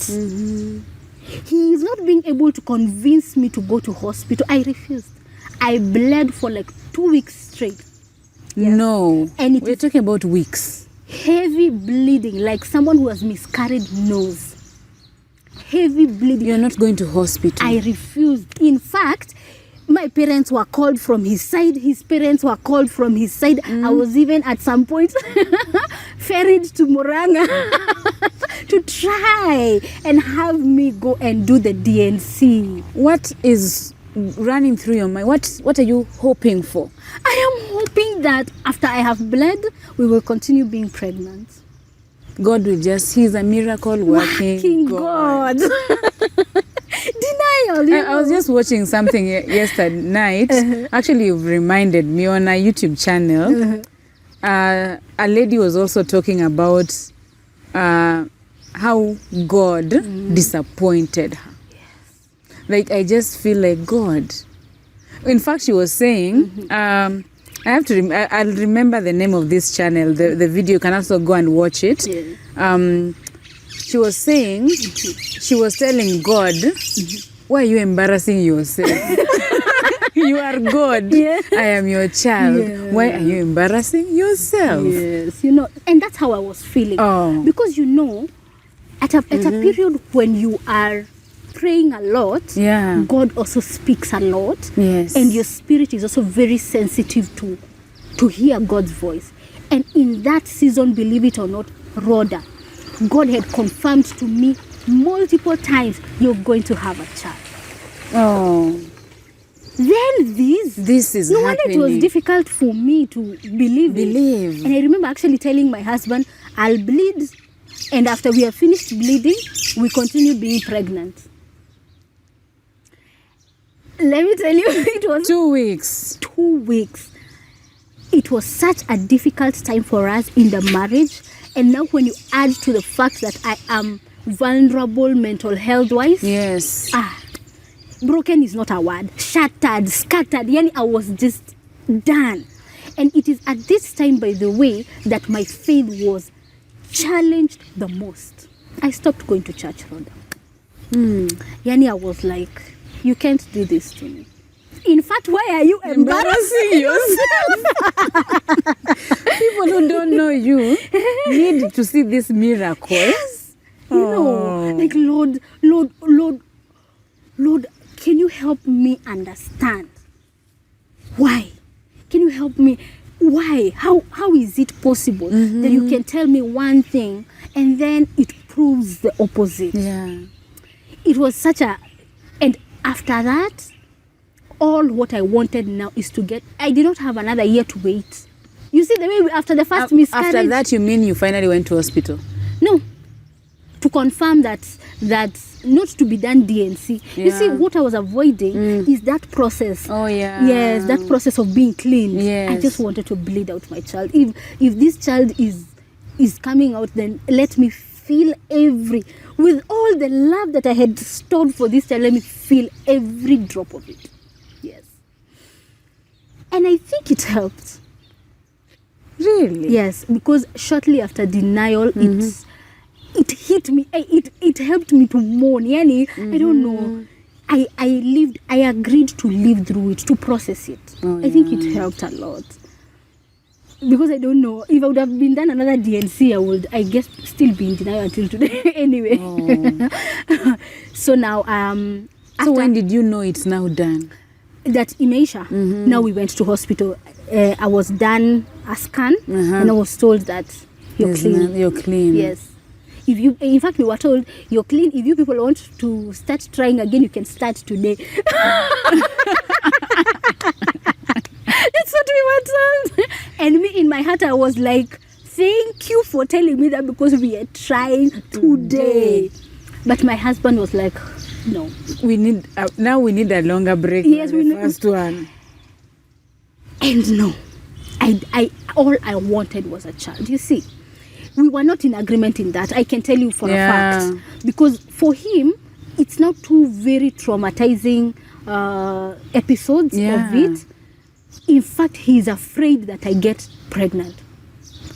He is not being able to convince me to go to hospital. I refused. I bled for like 2 weeks straight. No. And we're talking about weeks. Heavy bleeding, like someone who has miscarried knows. Heavy bleeding. You're not going to hospital. I refused. In fact, my parents were called from his side. His parents were called from his side. I was even at some point ferried to Muranga to try and have me go and do the DNC. What is running through your mind? What are you hoping for? I am hoping that after I have bled, we will continue being pregnant. God will just, he's a miracle working God. Denial. I was just watching something yesterday night. Actually, you've reminded me on a YouTube channel. A lady was also talking about how God disappointed her. Like, I just feel like God. In fact, she was saying, I have to, I'll remember the name of this channel. The video, you can also go and watch it. Yeah. She was saying, she was telling God, why are you embarrassing yourself? You are God. Yeah. I am your child. Yeah. Why are you embarrassing yourself? Yes, you know, and that's how I was feeling. Oh. Because, you know, at a period when you are praying a lot, Yeah. God also speaks a lot. Yes. And your spirit is also very sensitive to hear God's voice. And in that season, believe it or not, Rodah, God had confirmed to me multiple times, you're going to have a child. Oh. Then This is no wonder it was happening. difficult for me to believe it. And I remember actually telling my husband, I'll bleed. And after we have finished bleeding, we continue being pregnant. Let me tell you, it was 2 weeks. 2 weeks. It was such a difficult time for us in the marriage. And now when you add to the fact that I am vulnerable mental health-wise, Yes. broken is not a word. Shattered, scattered. Yani I was just done. And it is at this time, by the way, that my faith was challenged the most. I stopped going to church, Rodah. Yani I was like, you can't do this to me. In fact, why are you embarrassing yourself? People who don't know you need to see this miracle. Yes. You know, like, Lord, can you help me understand? Why? Can you help me? Why? How is it possible that you can tell me one thing and then it proves the opposite? Yeah. It was such a... And after that, all what I wanted now is to get... I did not have another year to wait. You see, the way after the first miscarriage... After that, you mean you finally went to hospital? No. To confirm that not to be done DNC. Yeah. You see, what I was avoiding is that process. Oh, yeah. Yes, that process of being clean. Yes. I just wanted to bleed out my child. If this child is coming out, then let me feel with all the love that I had stored for this child, let me feel every drop of it. Yes. And I think it helped. Really? Yes, because shortly after denial, it hit me. It helped me to mourn. Yani, I don't know. I agreed to live through it, to process it. Oh, I think it helped a lot. Because I don't know, if I would have been done another DNC, I guess still be in denial until today. Anyway. Oh. So now, So when did you know it's now done? That MPESA, now we went to hospital. I was done a scan, and I was told that you're clean. You're clean. Yes. In fact, we were told you're clean. If you people want to start trying again, you can start today. That's what we were told. And me, in my heart, I was like, thank you for telling me that, because we are trying today. But my husband was like, no. We need a longer break. Yes, than the first one. And no, all I wanted was a child. You see, we were not in agreement in that. I can tell you for a fact, because for him, it's now two very traumatizing episodes of it. In fact, he's afraid that I get pregnant.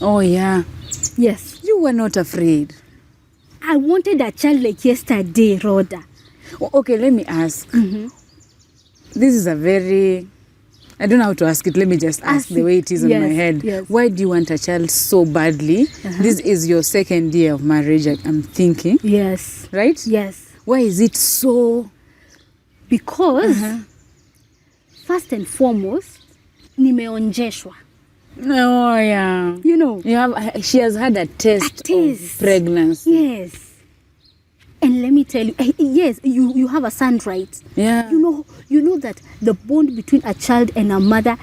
Oh yeah. Yes. You were not afraid. I wanted a child like yesterday, Rodah. Okay, let me ask. This is a very... I don't know how to ask it. Let me just ask the way it is on my head. Yes. Why do you want a child so badly? This is your second year of marriage, I'm thinking. Yes. Right? Yes. Why is it so? Because, first and foremost, nimeonjeshwa. Oh, yeah. You know. She has had a taste of pregnancy. Yes. And let me tell you, yes, you have a son, right? Yeah. You know that the bond between a child and a mother,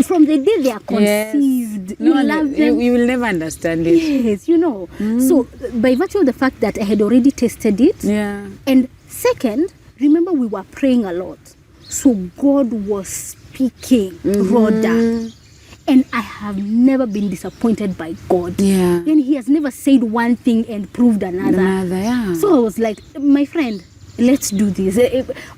from the day they are conceived, you love them. You will never understand it. Yes, you know. So by virtue of the fact that I had already tested it, and second, remember we were praying a lot. So God was speaking, Rodah. And I have never been disappointed by God. Yeah. And he has never said one thing and proved another. Yeah. So I was like, my friend, let's do this.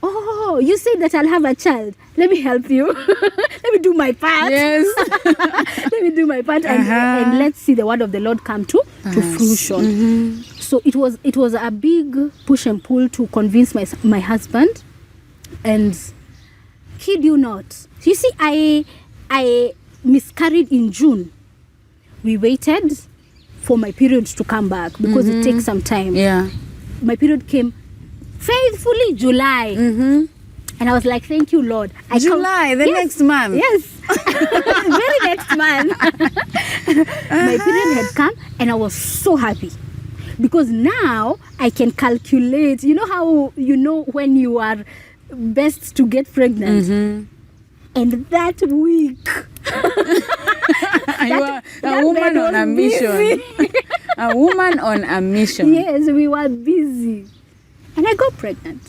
Oh, you said that I'll have a child. Let me help you. Let me do my part. Yes. Let me do my part and let's see the word of the Lord come to fruition. So it was a big push and pull to convince my husband. And kid you not, you see, I miscarried in June. We waited for my period to come back because it takes some time. Yeah. My period came faithfully July. And I was like, thank you, Lord. July, next month. Yes. Very next month. My period had come and I was so happy. Because now I can calculate. You know how you know when you are best to get pregnant? And that week, you are a woman on a mission. A woman on a mission. Yes, we were busy. And I got pregnant.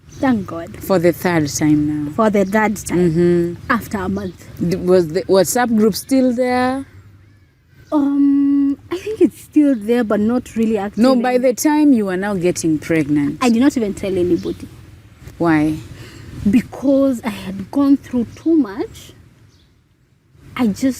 Thank God. For the third time now. For the third time. After a month. Was the WhatsApp group still there? I think it's still there, but not really active. No, by the time you are now getting pregnant. I did not even tell anybody. Why? Because I had gone through too much. I do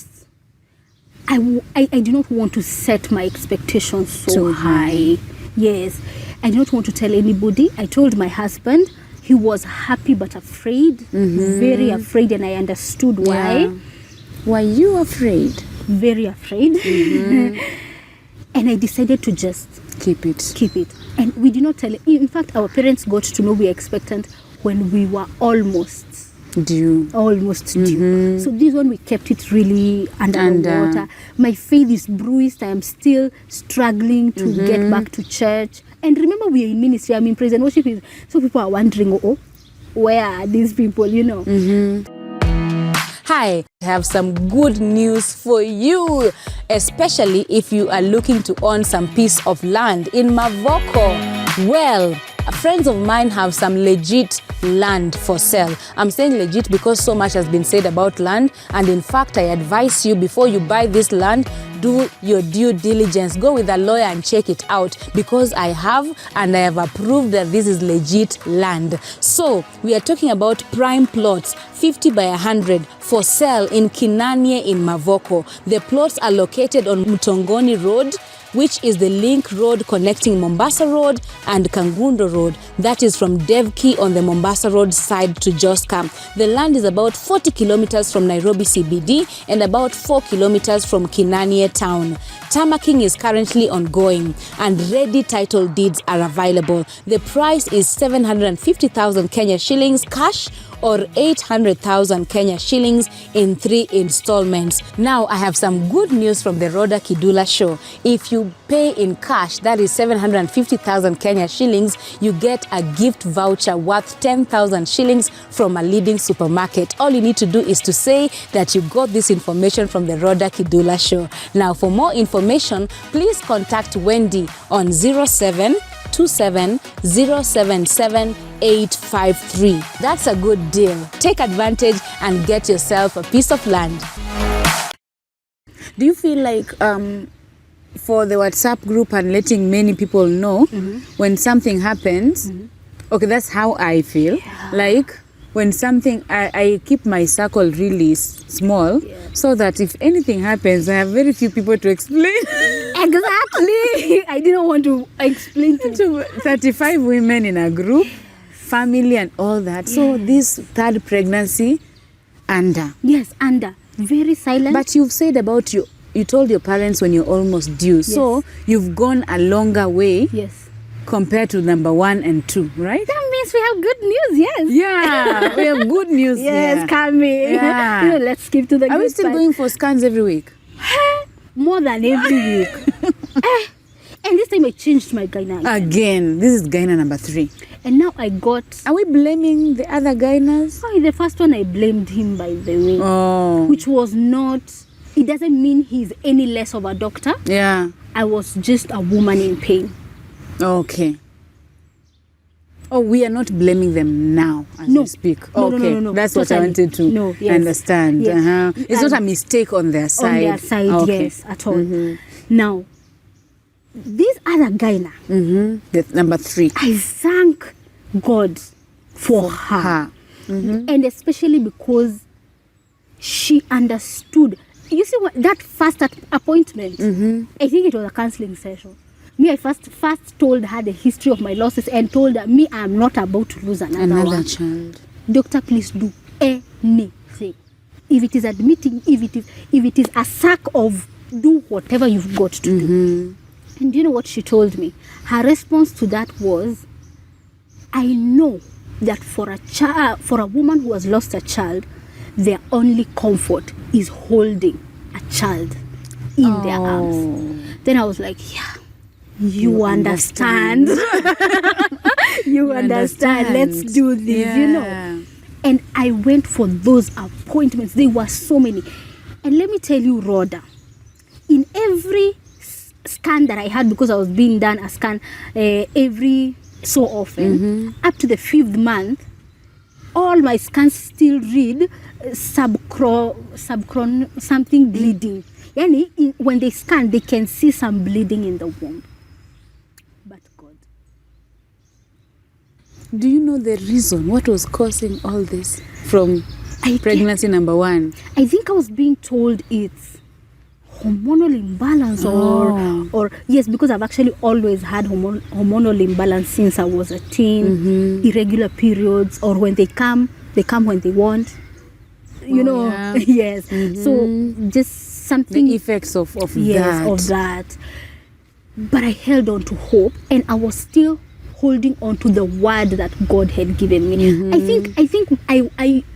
not want to set my expectations so high. Yes. I did not want to tell anybody. I told my husband. He was happy but afraid. Very afraid, and I understood why. Yeah. Were you afraid? Very afraid. And I decided to just keep it. And we did not tell. In fact, our parents got to know we were expectant when we were almost due. So this one we kept it really under the water. My faith is bruised. I am still struggling to get back to church. And remember, we are in ministry. I'm in praise and worship. So people are wondering, where are these people? You know. Hi, I have some good news for you, especially if you are looking to own some piece of land in Mavoko. Well, friends of mine have some legit land for sale. I'm saying legit because so much has been said about land, and in fact, I advise you, before you buy this land, do your due diligence. Go with a lawyer and check it out, because I have approved that this is legit land. So we are talking about prime plots, 50 by 100 for sale in Kinanie in Mavoko. The plots are located on Mutongoni Road, which is the link road connecting Mombasa Road and Kangundo Road. That is from Devki on the Mombasa Road side to Joska. The land is about 40 kilometers from Nairobi CBD and about 4 kilometers from Kinanie town. Tamaking is currently ongoing and ready title deeds are available. The price is 750,000 Kenya shillings cash or 800,000 Kenya shillings in 3 installments. Now I have some good news from the Rawder Kidula Show. If you pay in cash, that is 750,000 Kenya shillings, you get a gift voucher worth 10,000 shillings from a leading supermarket. All you need to do is to say that you got this information from the Rawder Kidula Show. Now for more information, please contact Wendy on 0727077853. That's a good deal. Take advantage and get yourself a piece of land. Do you feel like for the WhatsApp group and letting many people know when something happens, okay, that's how I feel. Like when something, I keep my circle really small so that if anything happens, I have very few people to explain. Exactly. I didn't want to explain to 35 women in a group, family and all that. So this third pregnancy, under. Yes, under. Very silent. But you've said about you told your parents when you're almost due. Yes. So you've gone a longer way. Yes. Compared to number 1 and 2, right? That means we have good news, yes. Yeah, we have good news. Yes, coming. Yeah. Let's skip to the Are we still going for scans every week? More than every week. And this time I changed my gyna again. This is gyna number 3. And now I got... Are we blaming the other gynas? Oh, the first one I blamed him, by the way. Oh. Which was not... It doesn't mean he's any less of a doctor. Yeah. I was just a woman in pain. Okay. Oh, we are not blaming them now as No. we speak. No, Okay, no. that's what I Totally. wanted to No, yes. understand. Yes. It's not a mistake on their side. On their side, Okay. yes, at all. Now, this other guy now, The number 3. I thank God for her. And especially because she understood. You see what that first appointment, I think it was a counseling session. Me, I first told her the history of my losses and told her, me, I'm not about to lose another one. child. Doctor, please do anything. If it is admitting, if it is a sack of, do whatever you've got to do. And you know what she told me? Her response to that was, I know that for a woman who has lost a child, their only comfort is holding a child in their arms. Then I was like, yeah, you understand. You understand. Let's do this, you know. And I went for those appointments. There were so many. And let me tell you, Rhoda, in every scan that I had, because I was being done a scan every so often, up to the 5th month, all my scans still read subchron something bleeding. Yani, when they scan, they can see some bleeding in the womb. But God. Do you know the reason? What was causing all this from pregnancy number 1? I think I was being told it's hormonal imbalance or yes, because I've actually always had hormonal imbalance since I was a teen. Irregular periods, or when they come when they want, you know. Yeah. Yes. So just something, The effects of that. But I held on to hope, and I was still holding on to the word that God had given me. I think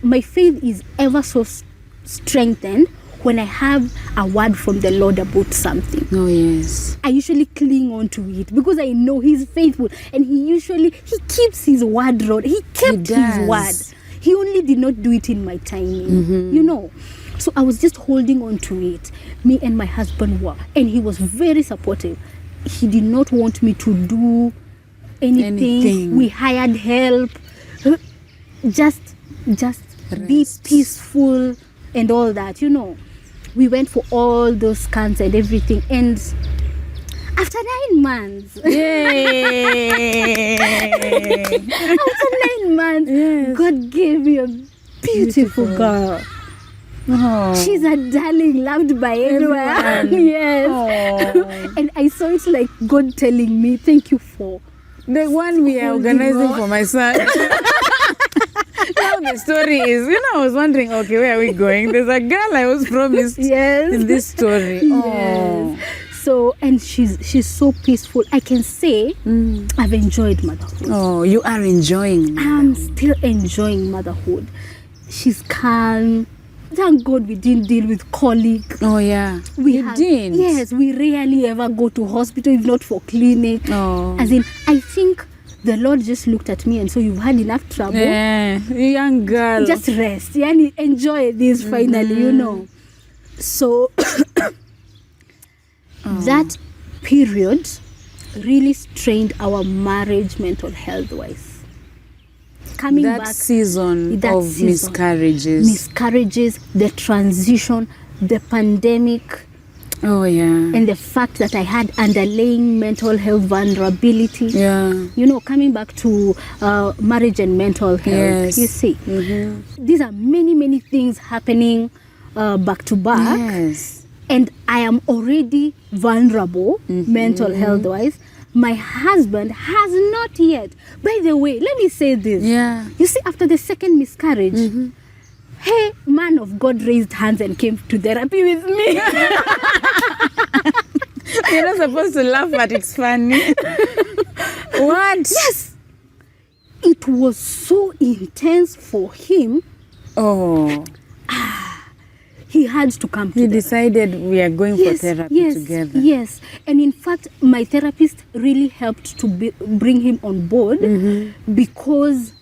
my faith is ever so strengthened when I have a word from the Lord about something. Oh, yes. I usually cling on to it because I know He's faithful, and He keeps His word, Lord. He kept His word. He only did not do it in my timing, you know. So I was just holding on to it. Me and my husband were, and he was very supportive. He did not want me to do anything. We hired help. Just be peaceful and all that, you know. We went for all those scans and everything, and after 9 months, after 9 months, God gave me a beautiful girl. Oh. She's a darling, loved by everyone. Yes. And I saw it like God telling me, thank you for the one we are organizing for my son. Now the story is, I was wondering, okay, where are we going? There's a girl I was promised in this story. Yes. So, and she's so peaceful. I can say I've enjoyed motherhood. Oh, you are enjoying motherhood. I'm still enjoying motherhood. She's calm. Thank God we didn't deal with colic. Oh, yeah. We didn't? Yes, we rarely ever go to hospital if not for clinic. Oh. As in, I think the Lord just looked at me and so you've had enough trouble. Yeah, young girl. Just rest. Yani, enjoy this finally, you know. So, that period really strained our marriage mental health-wise. Coming that back, season that of season. miscarriages, the transition, the pandemic, and the fact that I had underlying mental health vulnerability. You know, coming back to marriage and mental health. You see, these are many things happening back to back. And I am already vulnerable mental health-wise. My husband has not yet. By the way, let me say this. You see, after the second miscarriage, hey, man of God raised hands and came to therapy with me. You're not supposed to laugh, but it's funny. What? Yes. It was so intense for him. He had to come to He decided we are going for therapy together. Yes. And in fact, my therapist really helped to bring him on board because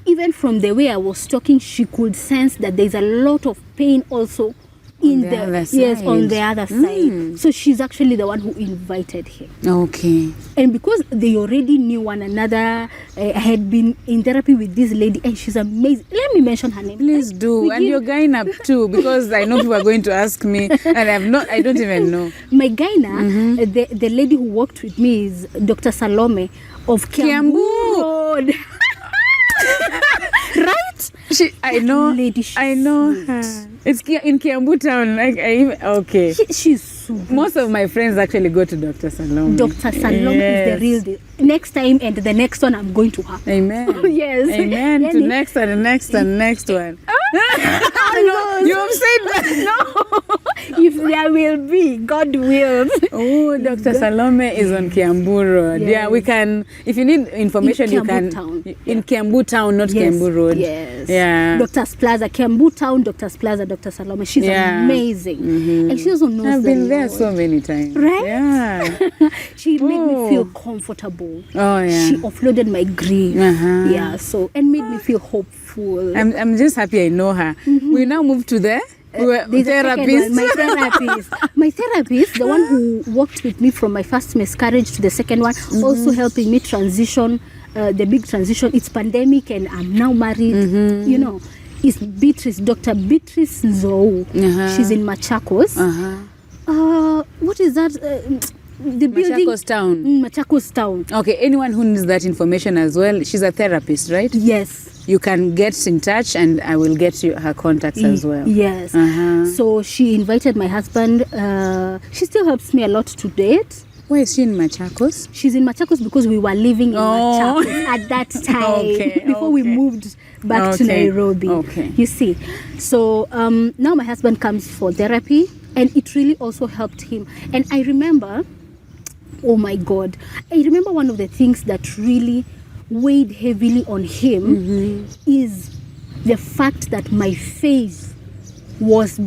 even from the way I was talking, she could sense that there's a lot of pain also in the other yes, side. on the other side. So she's actually the one who invited him. Okay. And because they already knew one another, I had been in therapy with this lady, and she's amazing. Let me mention her name. Please do. And your gyna too, because I know people are going to ask me, and I don't even know. My gyna, the lady who worked with me is Dr. Salome of Kiambu Road. Right? I know. Lady, I know her. It's in Kiambu town. Okay. She's so good. Most of my friends actually go to Dr. Salome. Dr. Salome is the real deal. Next time and the next one, I'm going to her. Amen. Yes. Amen. To Yani- next and the next and next one. No, You have said that. no. If there will be, God will. Oh, Dr. Salome is on Kiambu Road. Yes. Yeah, we can. If you need information, you Kiambu can. town. In Kiambu town, not Yes. Kiambu Road. Yes. Yeah. Doctor's Plaza, Kiambu Town, Doctor's Plaza, Dr. Salome. She's Yeah. amazing. And she also knows I've the been there Lord. so many times. Right? Yeah. She made me Oh. feel comfortable. Oh yeah. She offloaded my grief. Uh-huh. Yeah, so, and made me feel hopeful. I'm just happy I know her. We now move to the There's a second therapist. one, my therapist. My therapist, the one who worked with me from my first miscarriage to the second one, also helping me transition, the big transition. It's pandemic and I'm now married. You know, it's Beatrice, Dr. Beatrice Nzou. She's in Machakos. What is that? The building. Machakos town. Machakos town. Okay, anyone who needs that information as well, she's a therapist, right? Yes. You can get in touch and I will get you her contacts as well. Yes. Uh-huh. So she invited my husband. She still helps me a lot to date. Where is she in Machakos? She's in Machakos because we were living in Machakos at that time Okay, before we moved back to Nairobi. Okay. You see. So now my husband comes for therapy and it really also helped him. And I remember, oh my God, I remember one of the things that really weighed heavily on him is the fact that my faith was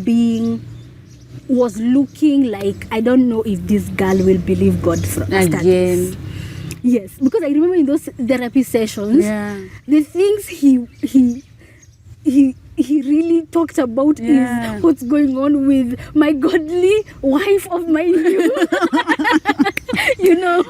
looking like, I don't know if this girl will believe God after Again. this. Yes, because I remember in those therapy sessions, the things he really talked about is what's going on with my godly wife of my youth. You know,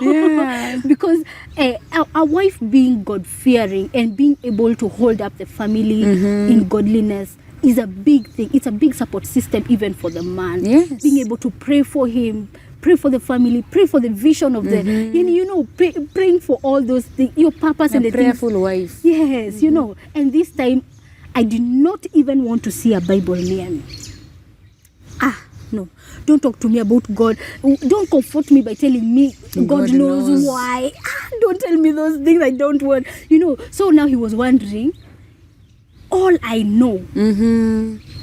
because a wife being God-fearing and being able to hold up the family in godliness is a big thing. It's a big support system even for the man. Yes. Being able to pray for him, pray for the family, pray for the vision of the, you know, praying for all those things, your purpose and the prayerful things. wife. Yes, you know. And this time, I did not even want to see a Bible near me. No, don't talk to me about God. Don't comfort me by telling me God knows why. Don't tell me those things I don't want. You know, so now he was wondering, all I know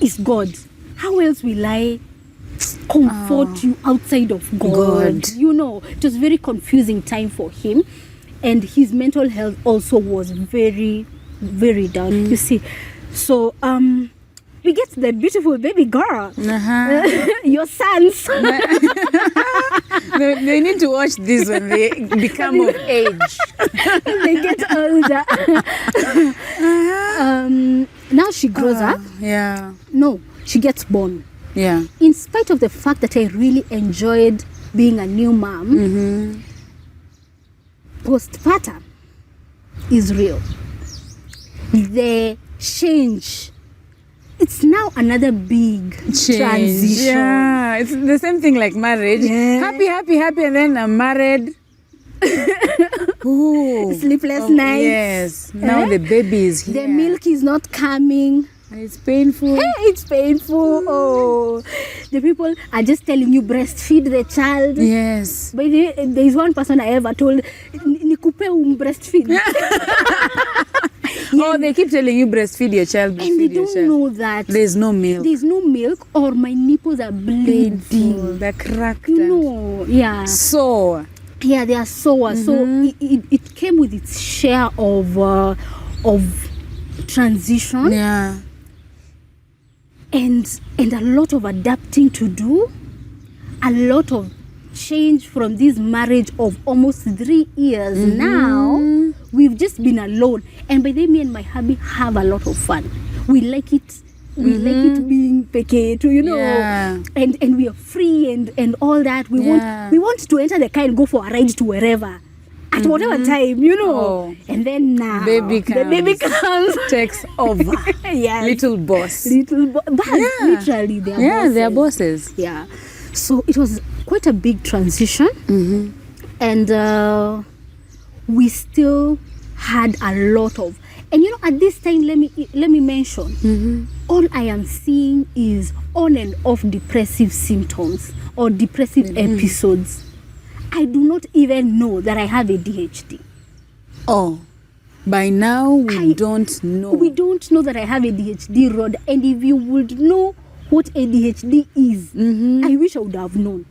is God. How else will I comfort you outside of God? You know, it was very confusing time for him. And his mental health also was very, very down. You see, so we get the beautiful baby girl, your sons. They need to watch this when they become of age. They get older. Now she grows up. Yeah. No, she gets born. Yeah. In spite of the fact that I really enjoyed being a new mom, postpartum is real. The change, it's now another big transition. Yeah, it's the same thing like marriage. Yeah. Happy, and then I'm married. Ooh. Sleepless nights. Yes. Now the baby is here. The milk is not coming. And it's painful. Hey, it's painful. Oh, the people are just telling you breastfeed the child. Yes. By the way, there is one person I ever told, nikupe breastfeed. Oh, they keep telling you breastfeed your child, And they breastfead your don't child. know that There's no milk. there's no milk or my nipples are bleeding. They're cracked. You and know, yeah. So, Yeah, they are sore. So it came with its share of transition yeah. and a lot of adapting to do, a lot of change from this marriage of almost 3 years. Now we've just been alone, and by then me and my hubby have a lot of fun. We like it We like it being peke, you know, Yeah. and we are free and all that. We Yeah. want to enter the car and go for a ride to wherever. At whatever time, you know. Oh. And then now Baby the baby comes. Takes over. Yes. Little boss. But Yeah. literally they are Yeah, they are bosses. bosses. Yeah. So it was quite a big transition. And we still had a lot of, and you know, at this time, let me mention, all I am seeing is on and off depressive symptoms or depressive episodes. I do not even know that I have ADHD. Oh, by now we don't know. We don't know that I have ADHD, Rod. And if you would know what ADHD is, I wish I would have known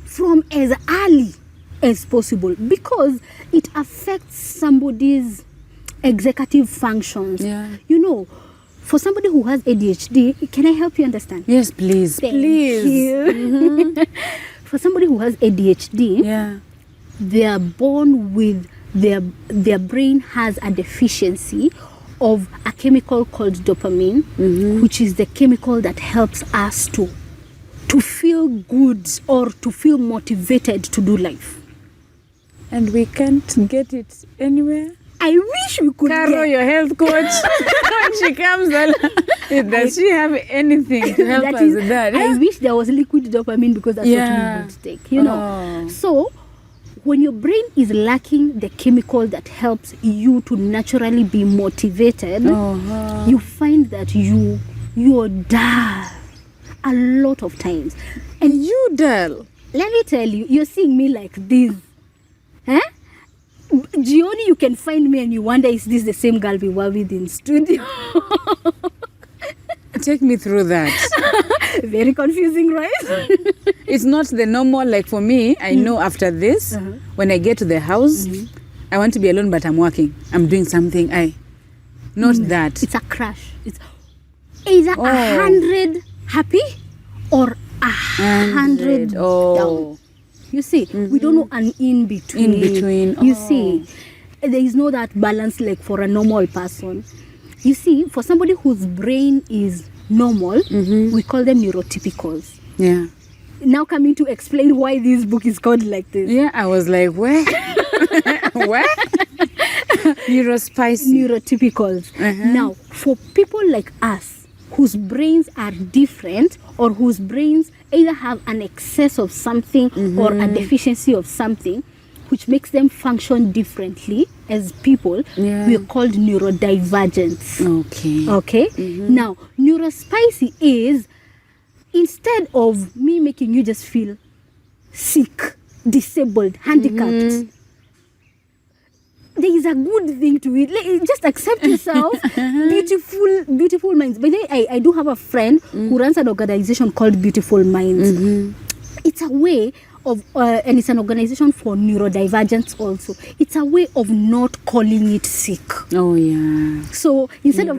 from as early as possible, because it affects somebody's executive functions. Yeah. You know, for somebody who has ADHD, can I help you understand? Yes, please. Thank Please. you. For somebody who has ADHD, Yeah. they are born with their brain has a deficiency of a chemical called dopamine, which is the chemical that helps us to feel good or to feel motivated to do life. And we can't get it anywhere. I wish we could Caro, get your health coach, when she comes, does she have anything to help us with that? I Yeah. wish there was liquid dopamine, because that's Yeah. what we would take, you know. Oh. So when your brain is lacking the chemical that helps you to naturally be motivated, you find that you're dull a lot of times. And you, dull. Let me tell you, you're seeing me like this. Huh? Gioni, you can find me and you wonder, is this the same girl we were with in studio? Take me through that. Very confusing, right? It's not the normal, like for me, I know after this, when I get to the house, I want to be alone, but I'm working. I'm doing something. Not that. It's a crash. It's either 100 happy or 100 down. You see, we don't know an in between. In between. You see, there is no that balance like for a normal person. You see, for somebody whose brain is normal, we call them neurotypicals. Yeah. Now coming to explain why this book is called like this. Yeah, I was like, where? Where? Neurospicy. Neurotypicals. Now, for people like us, whose brains are different, or whose brains either have an excess of something or a deficiency of something, which makes them function differently as people, we're called neurodivergents. Okay? Now, neurospicy is, instead of me making you just feel sick, disabled, handicapped, there is a good thing to it. Just accept yourself. Beautiful minds. By the way, I do have a friend who runs an organization called Beautiful Minds. It's a way of, and it's an organization for neurodivergence also. It's a way of not calling it sick. Oh, yeah. So instead of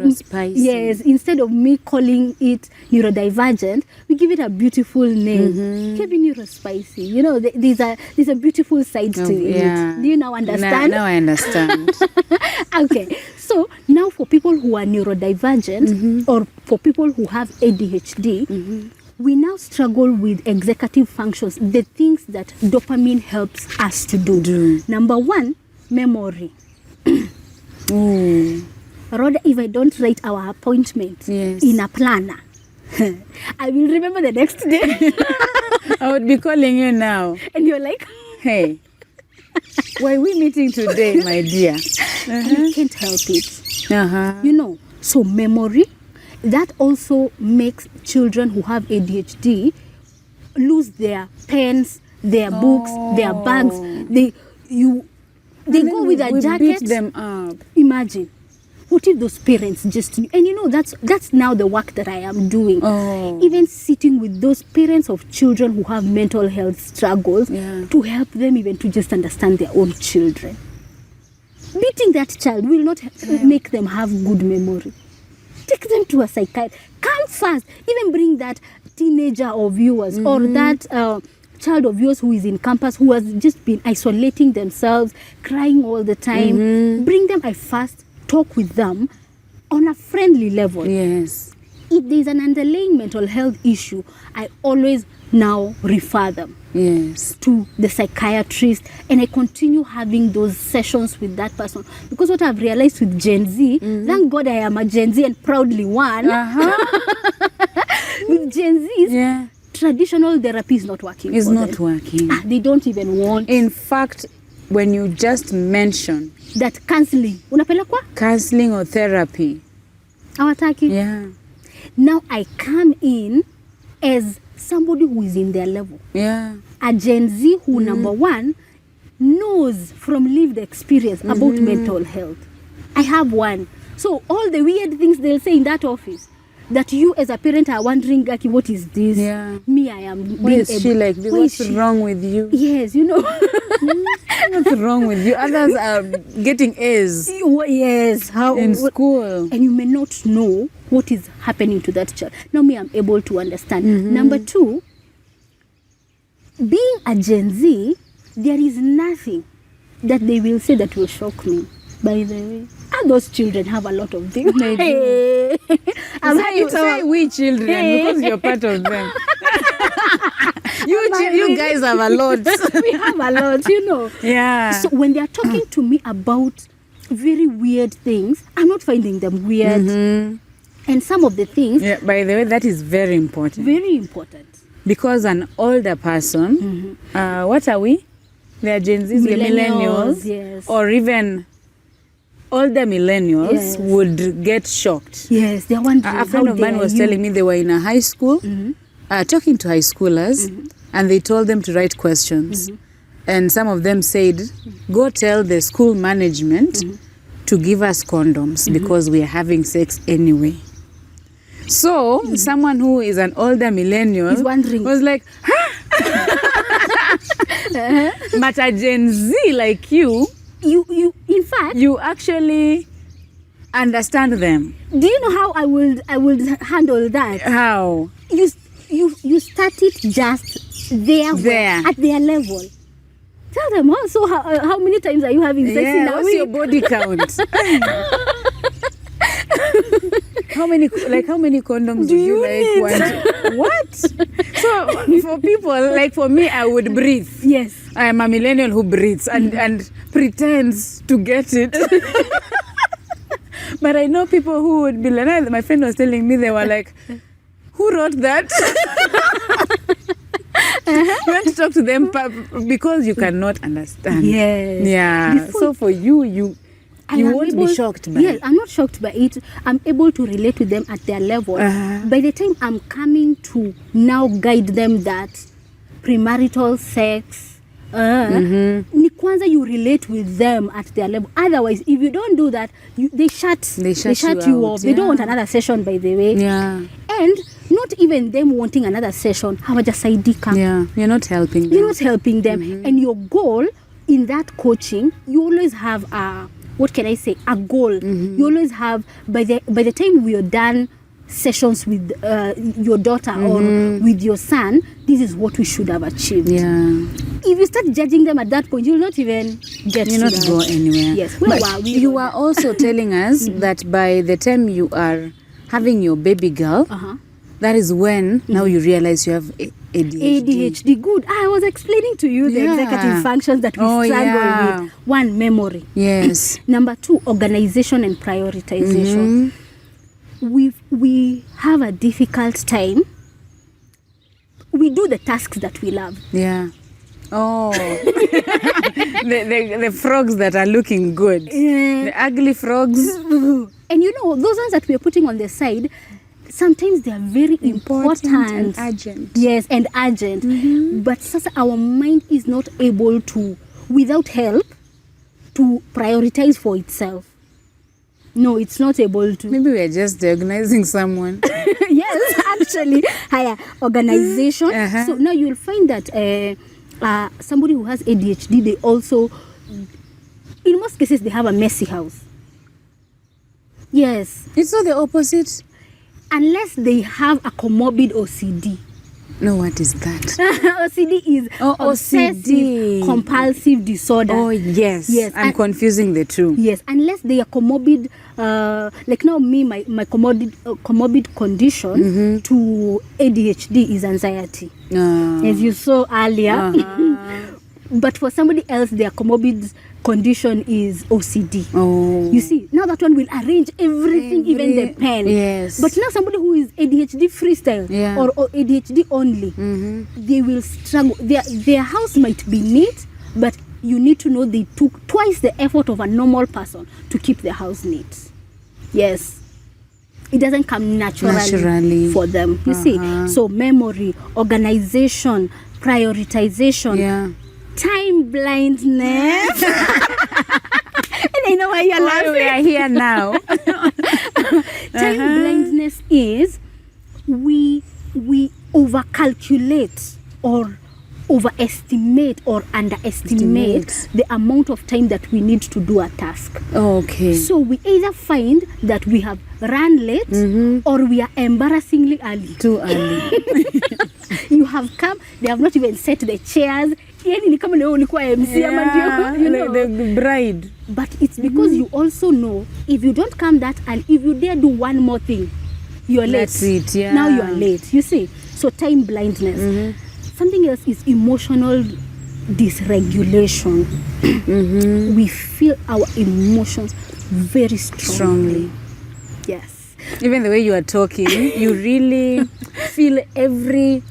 me calling it neurodivergent, we give it a beautiful name. Maybe neurospicy. You know, there's a beautiful side to it. Do you now understand? Now I understand. Okay. So now for people who are neurodivergent or for people who have ADHD, we now struggle with executive functions, the things that dopamine helps us to do. Number one, memory. Rather, if I don't write our appointment in a planner, I will remember the next day. I would be calling you now. And you're like, hey, why are we meeting today, my dear? You can't help it. You know, so memory. That also makes children who have ADHD lose their pens, their books, their bags. They go with a jacket. Beat them up. Imagine, what if those parents just knew? And you know, that's now the work that I am doing. Even sitting with those parents of children who have mental health struggles to help them even to just understand their own children. Beating that child will not make them have good memory. Take them to a psychiatrist. Come fast. Even bring that teenager of yours or that child of yours who is in campus, who has just been isolating themselves, crying all the time. Bring them. I first talk with them on a friendly level. Yes. if there's an underlying mental health issue, I always now refer them to the psychiatrist, and I continue having those sessions with that person, because what I've realized with Gen Z, thank God I am a Gen Z and proudly one. With Gen Zs, traditional therapy is not working. It's not working. They don't even want. In fact, when you just mention that counseling, unapelekwa counseling or therapy, hawataki. Yeah. Now I come in as somebody who is in their level. Yeah. A Gen Z who, number one, knows from lived experience about mental health. I have one. So all the weird things they'll say in that office, that you as a parent are wondering, Aki, what is this? Yeah. Me, I am. Why is she like this? What's wrong with you? Yes, you know. What's wrong with you? Others are getting A's. Yes. How in school. And you may not know what is happening to that child. Now me, I'm able to understand. Number two, being a Gen Z, there is nothing that they will say that will shock me. By the way, and those children have a lot of things. Hey. Say we children, because you're part of them. You guys have a lot. We have a lot, you know. Yeah. So when they are talking to me about very weird things, I'm not finding them weird. And some of the things... Yeah, by the way, that is very important. Very important. Because an older person, what are we? They are Gen Zs, millennials, yes. Or even older millennials would get shocked. Yes, they're wondering. A friend of mine was telling me they were in a high school, talking to high schoolers, and they told them to write questions. And some of them said, go tell the school management to give us condoms because we are having sex anyway. So, someone who is an older millennial was like, but a Gen Z like you, in fact, you actually understand them. Do you know how I would handle that? How? You start it just there. At their level. Tell them, so how many times are you having sex in a what's week? your body count? How many condoms do you like want? What? So for people, like for me, I would breathe. Yes. I am a millennial who breathes and pretends to get it. But I know people who would be like, my friend was telling me, they were like, who wrote that? You want to talk to them because you cannot understand. Yes. Yeah. So for you won't be shocked by it. Yes, I'm not shocked by it. I'm able to relate to them at their level. By the time I'm coming to now guide them that premarital sex, ni kwanza you relate with them at their level. Otherwise, if you don't do that, they shut you off. They don't want another session, by the way. Yeah. And not even them wanting another session. Yeah, you're not helping them. You're not helping them. And your goal in that coaching, you always have a goal. You always have, by the time we are done sessions with your daughter or with your son, this is what we should have achieved. Yeah. If you start judging them at that point, you'll not even get You'll not go anywhere. Yes. But you are also telling us that by the time you are having your baby girl, that is when now you realize you have ADHD. Good. I was explaining to you the executive functions that we struggle with. One, memory. Yes. Number two, organization and prioritization. We have a difficult time. We do the tasks that we love. Yeah. Oh. the frogs that are looking good. The ugly frogs. And you know, those ones that we are putting on the side, sometimes they are very important and urgent. Yes, and urgent. But sasa our mind is not able to, without help, to prioritize for itself. No, it's not able to. Maybe we are just diagnosing someone. Yes, actually, higher organization. So now you'll find that somebody who has ADHD, they also, in most cases, they have a messy house. Yes. It's not the opposite. Unless they have a comorbid OCD. No, what is that? OCD is obsessive OCD. compulsive disorder. Oh, yes. Yes, I'm confusing the two. Yes, unless they are comorbid, like now me, my comorbid condition to ADHD is anxiety, as you saw earlier. But for somebody else, their comorbid condition is OCD. Oh. You see, now that one will arrange everything, even the pen. Yes. But now somebody who is ADHD freestyle or ADHD only, they will struggle. Their house might be neat, but you need to know they took twice the effort of a normal person to keep the house neat. Yes. It doesn't come naturally. For them. You see, so memory, organization, prioritization. Yeah. Time blindness. And I know why you're laughing. We are here now. Time blindness is we overcalculate or overestimate or underestimate the amount of time that we need to do a task. Okay. So we either find that we have run late or we are embarrassingly early. Too early. You have come, they have not even set the chairs. Yani ni kama leo ulikuwa MC ama ndio, you know. The bride. But it's because you also know if you don't come that and if you dare do one more thing, you're late. That's it, yeah. Now you are late, you see. So time blindness. Something else is emotional dysregulation. We feel our emotions very strongly. Yes. Even the way you are talking, you really feel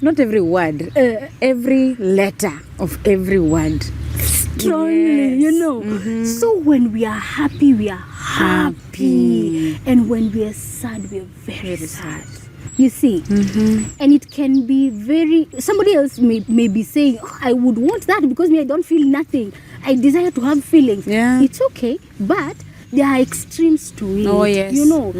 not every word, every letter of every word. Strongly, you know. So when we are happy, we are happy. And when we are sad, we are very sad. You see, and it can be somebody else may be saying, oh, I would want that because I don't feel nothing. I desire to have feelings. Yeah. It's okay, but there are extremes to it. Oh, yes. You know,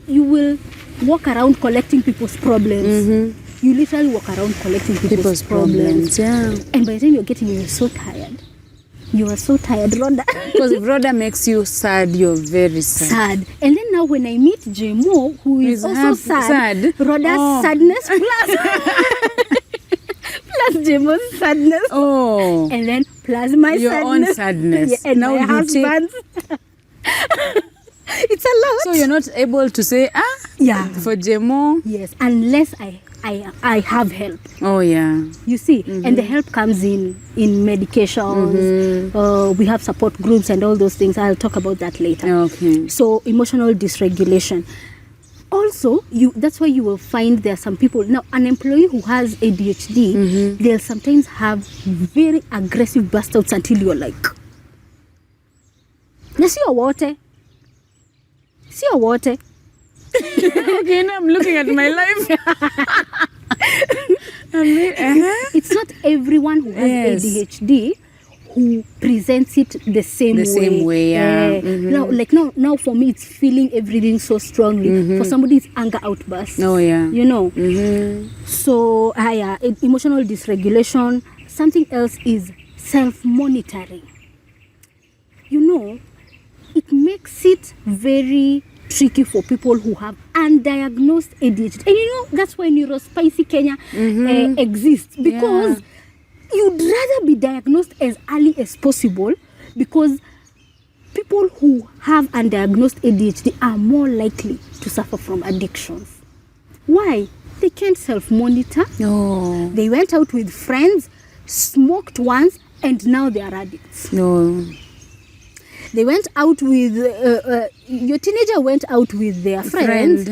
you will walk around collecting people's problems. You literally walk around collecting people's problems. Yeah. And by the time you're so tired. You are so tired, Rodah. Because if Rodah makes you sad, you're very sad. And then now when I meet Jemo, who is also sad. Rodah's sadness plus Jemo's sadness. Oh. And then plus my your sadness. Own sadness. Yeah, and now my husband's. It's a lot. So you're not able to say, yeah, for Jemo. Yes, unless I have help. Oh yeah. You see, and the help comes in medications. We have support groups and all those things. I'll talk about that later. Okay. So emotional dysregulation. Also, that's why you will find there are some people now. An employee who has ADHD, they'll sometimes have very aggressive burst outs until you're like, see your water. Okay, now I'm looking at my life. It's not everyone who has ADHD who presents it the same way. Yeah. Now for me, it's feeling everything so strongly. For somebody, it's anger outbursts. Oh, yeah. You know. So, emotional dysregulation. Something else is self-monitoring. You know, it makes it very tricky for people who have undiagnosed ADHD. And you know, that's why Neurospicy Kenya exists. Because you'd rather be diagnosed as early as possible, because people who have undiagnosed ADHD are more likely to suffer from addictions. Why? They can't self-monitor. No. They went out with friends, smoked once, and now they are addicts. No. They went out with, your teenager went out with their friends.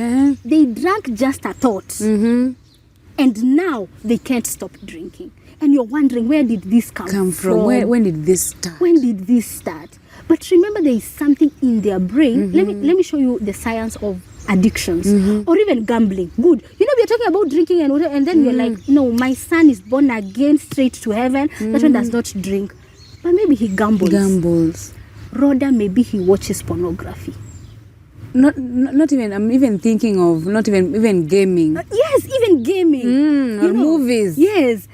They drank just a thought. And now they can't stop drinking. And you're wondering, where did this come from? When did this start? When did this start? But remember, there is something in their brain. Let me show you the science of addictions or even gambling. Good. You know, we're talking about drinking and whatever, and then you're like, no, my son is born again, straight to heaven. That one does not drink. But maybe he gambles. Rodah, maybe he watches pornography. Not even. I'm even thinking of not even gaming. Yes, even gaming. Or movies. Yes,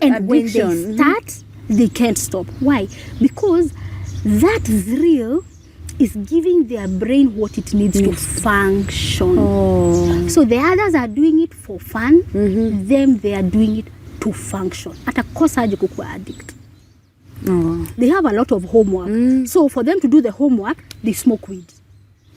and addiction. When they start, they can't stop. Why? Because that thrill is giving their brain what it needs to function. Oh. So the others are doing it for fun, them they are doing it to function. Atakosa aje kukuwa addict. Oh. They have a lot of homework. So for them to do the homework, they smoke weed.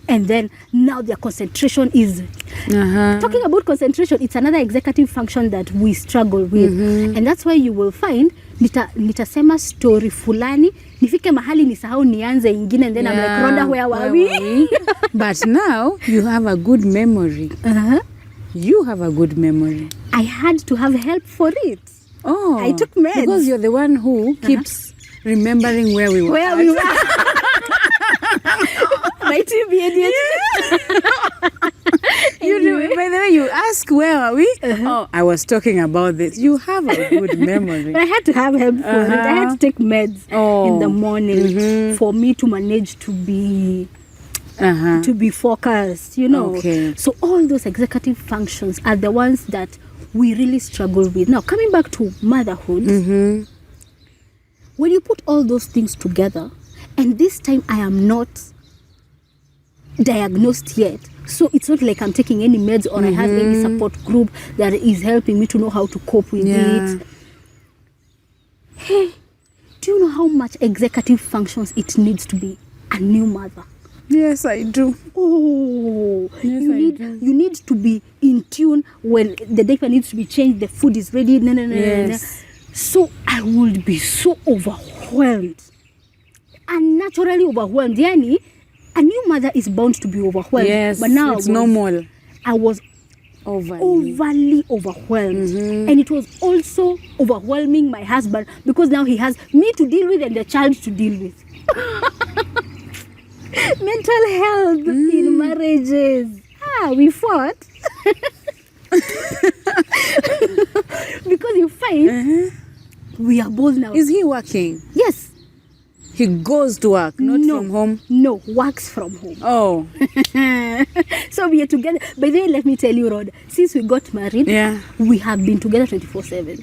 And then now their concentration is... Talking about concentration, it's another executive function that we struggle with. And that's why you will find, nitasema story fulani, nifike mahali nisahau nianze ingine, and then I'm like, Rodah, where were we? But now you have a good memory. You have a good memory. I had to have help for it. Oh. I took meds. Because you're the one who keeps remembering where we were. Where we were. Might you be ADHD? You do, by the way, you ask where are we? Oh, I was talking about this. You have a good memory. But I had to have help for it. I had to take meds in the morning for me to manage to be focused, you know. Okay. So all those executive functions are the ones that we really struggle with. Now, coming back to motherhood, when you put all those things together, and this time I am not diagnosed yet, so it's not like I'm taking any meds or I have any support group that is helping me to know how to cope with it. Hey, do you know how much executive functions it needs to be a new mother? Yes, I do. Oh, Yes, you need to be in tune when the diaper needs to be changed, the food is ready. Yes. So I would be so overwhelmed, unnaturally overwhelmed. Yani, a new mother is bound to be overwhelmed. Yes, but now it's normal. I was overly overwhelmed, and it was also overwhelming my husband because now he has me to deal with and the child to deal with. Mental health in marriages. We fought. Because you find we are both now. Is he working? Yes. He goes to work, not from home? No, works from home. Oh. So we are together. By the way, let me tell you, Rod, since we got married, we have been together 24/7.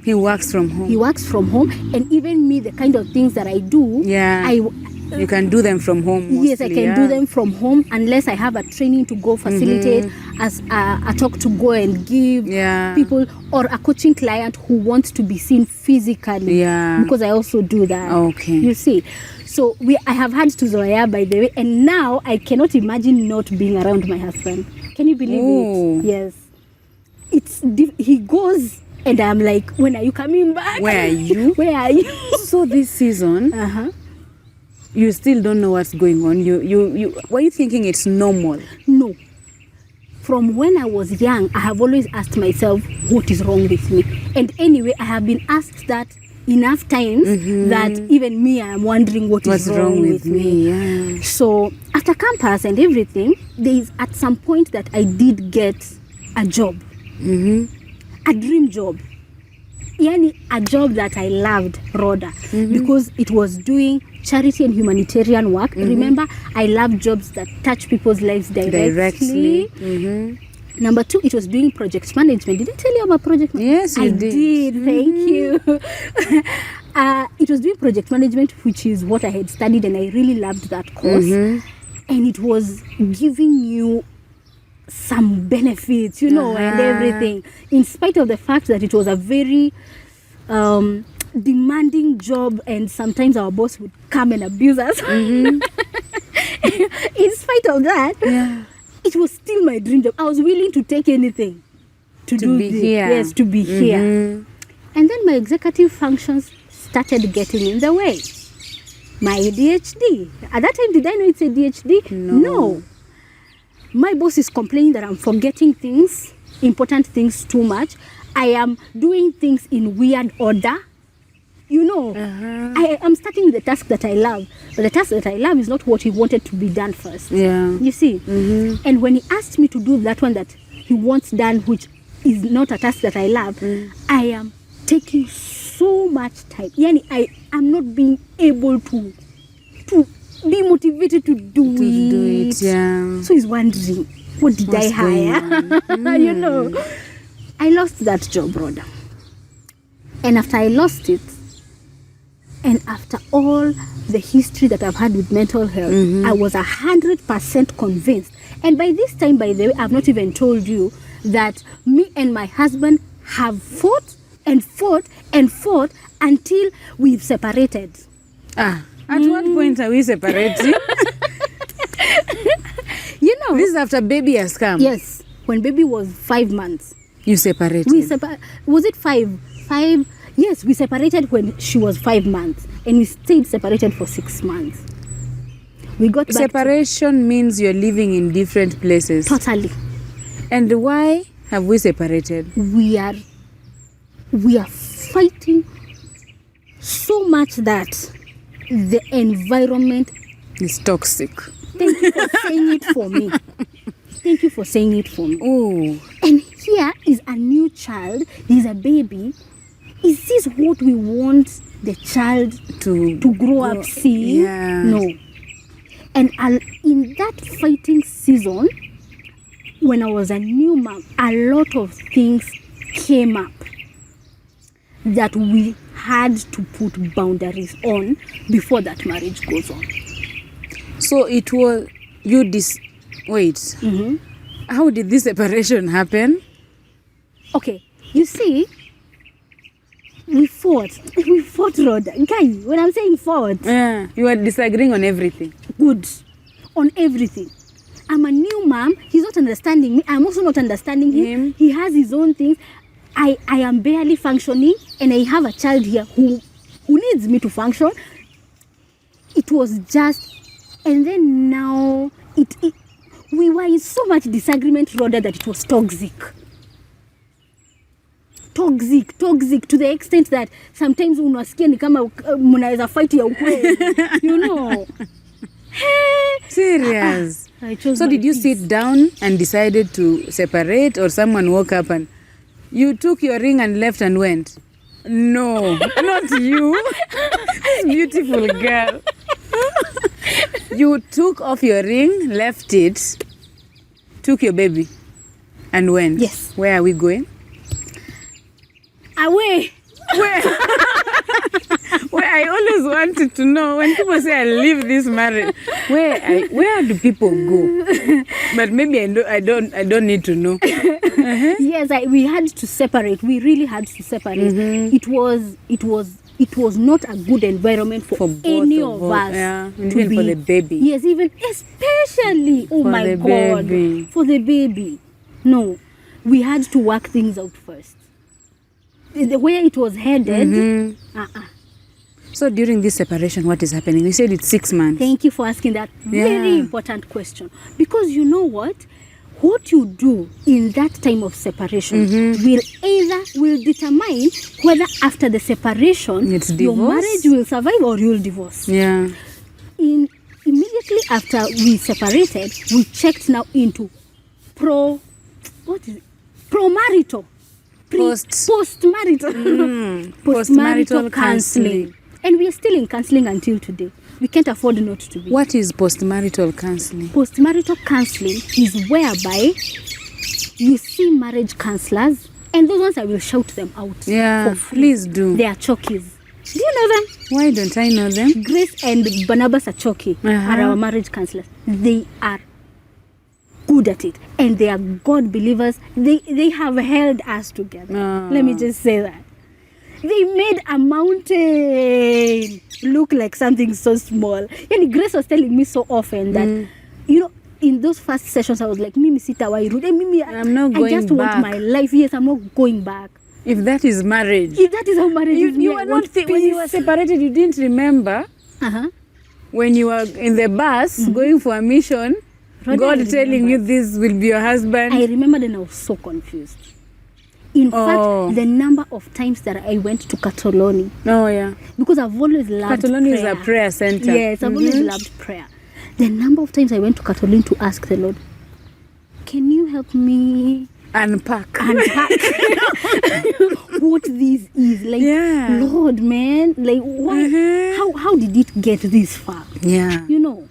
He works from home. He works from home, and even me, the kind of things that I do, you can do them from home mostly. Yes, I can do them from home unless I have a training to go facilitate, as a talk to go and give people, or a coaching client who wants to be seen physically. Because I also do that. Okay. You see. So I have had to Zoya, by the way, and now I cannot imagine not being around my husband. Can you believe it? Yes. He goes and I'm like, when are you coming back? Where are you? Where are you? So this season, you still don't know what's going on. Were you thinking it's normal? No. From when I was young, I have always asked myself, what is wrong with me? And anyway, I have been asked that enough times that even me, I am wondering what's wrong with me. So after campus and everything, there is at some point that I did get a job. A dream job. Yani a job that I loved, Rodah, because it was doing charity and humanitarian work. Remember, I love jobs that touch people's lives directly. Number 2, it was doing project management. Did I tell you about project management? Yes, you did. I did. Thank you. It was doing project management, which is what I had studied, and I really loved that course. And it was giving you some benefits, you know, and everything, in spite of the fact that it was a very demanding job, and sometimes our boss would come and abuse us. In spite of that, it was still my dream job. I was willing to take anything to do be this. here. Yes, to be here. And then my executive functions started getting in the way. My ADHD. At that time, did I know it's ADHD? No. My boss is complaining that I'm forgetting things, important things too much. I am doing things in weird order. You know, I am starting with the task that I love. But the task that I love is not what he wanted to be done first. You see? And when he asked me to do that one that he wants done, which is not a task that I love, I am taking so much time. Yani, I am not being able to be motivated to do it. So he's wondering, what did I hire? You know, I lost that job, Rodah. And after I lost it, And after all the history that I've had with mental health, I was 100% convinced. And by this time, by the way, I've not even told you that me and my husband have fought and fought and fought until we've separated. At what point are we separating? You know, This is after baby has come. yes, when baby was 5 months. You separated. Was it 5? 5? Yes, we separated when she was 5 months, and we stayed separated for 6 months. We got back Separation means you're living in different places. totally. And why have we separated? We are fighting so much that the environment. It's toxic. Thank you for saying it for me. Thank you for saying it for me. Oh, And here is a new child. He's a baby. Is this what we want the child to grow up seeing? Yeah. No. And in that fighting season, when I was a new mom, a lot of things came up that we had to put boundaries on before that marriage goes on. So it was wait. How did this separation happen? Okay, you see, we fought, Rodah. Guy, when I'm saying fought, Yeah, you were disagreeing on everything. good, on everything. I'm a new mom. He's not understanding me. I'm also not understanding him. He has his own things. I am barely functioning, and I have a child here who needs me to function. It was just, and then now we were in so much disagreement, Rodah, that it was toxic to the extent that sometimes unasikia ni kama mnaweza fight ya ukweli. You know. Serious. I chose So my did you peace. sit down and decided to separate, or someone woke up and you took your ring and left and went? No, not you. This beautiful girl. You took off your ring, left it, took your baby and went. Yes. Where are we going? Away. Where I always wanted to know, when people say I leave this marriage, where do people go? But maybe I don't need to know. Yes, we had to separate. We really had to separate. It was not a good environment for both any of of us. us. Yeah, to even for be- the baby. Yes, even especially. Oh For my the God, baby. for the baby. No, we had to work things out first. The way it was headed. So during this separation, what is happening? You said it's 6 months. Thank you for asking that very Yeah. important question. Because you know what? What you do in that time of separation will determine whether after the separation It's your divorce? marriage will survive or you'll divorce. Yeah. Immediately after we separated, we checked now into premarital. Postmarital. Postmarital counseling. And we are still in counseling until today. We can't afford not to be. What is postmarital counseling? Postmarital counseling is whereby you see marriage counselors, and those ones I will shout them out. Yeah, for free. please do. They are Chokis. Do you know them? Why don't I know them? Grace and Barnabas Achoki are our marriage counselors. They are good at it, and they are God believers. They have held us together. Let me just say that. They made a mountain look like something so small. And Grace was telling me so often that, you know, in those first sessions, I was like, Mimi sitawahi Mimi, I'm not I going just back. want my life. Yes, I'm not going back. If that is marriage. If that is how marriage is, You I were want not when you were peace. separated, you didn't remember when you were in the bus going for a mission, Rodah, God I telling you this will be your husband. I remember then I was so confused. In fact, the number of times that I went to Catoloni, Oh, yeah. because I've always loved Catoloni is prayer. a prayer center. Yes, I've always loved prayer. The number of times I went to Catoloni to ask the Lord, can you help me Unpack. unpack what this is? Like, Yeah. Lord, man, like, why? How did it get this far? Yeah. You know?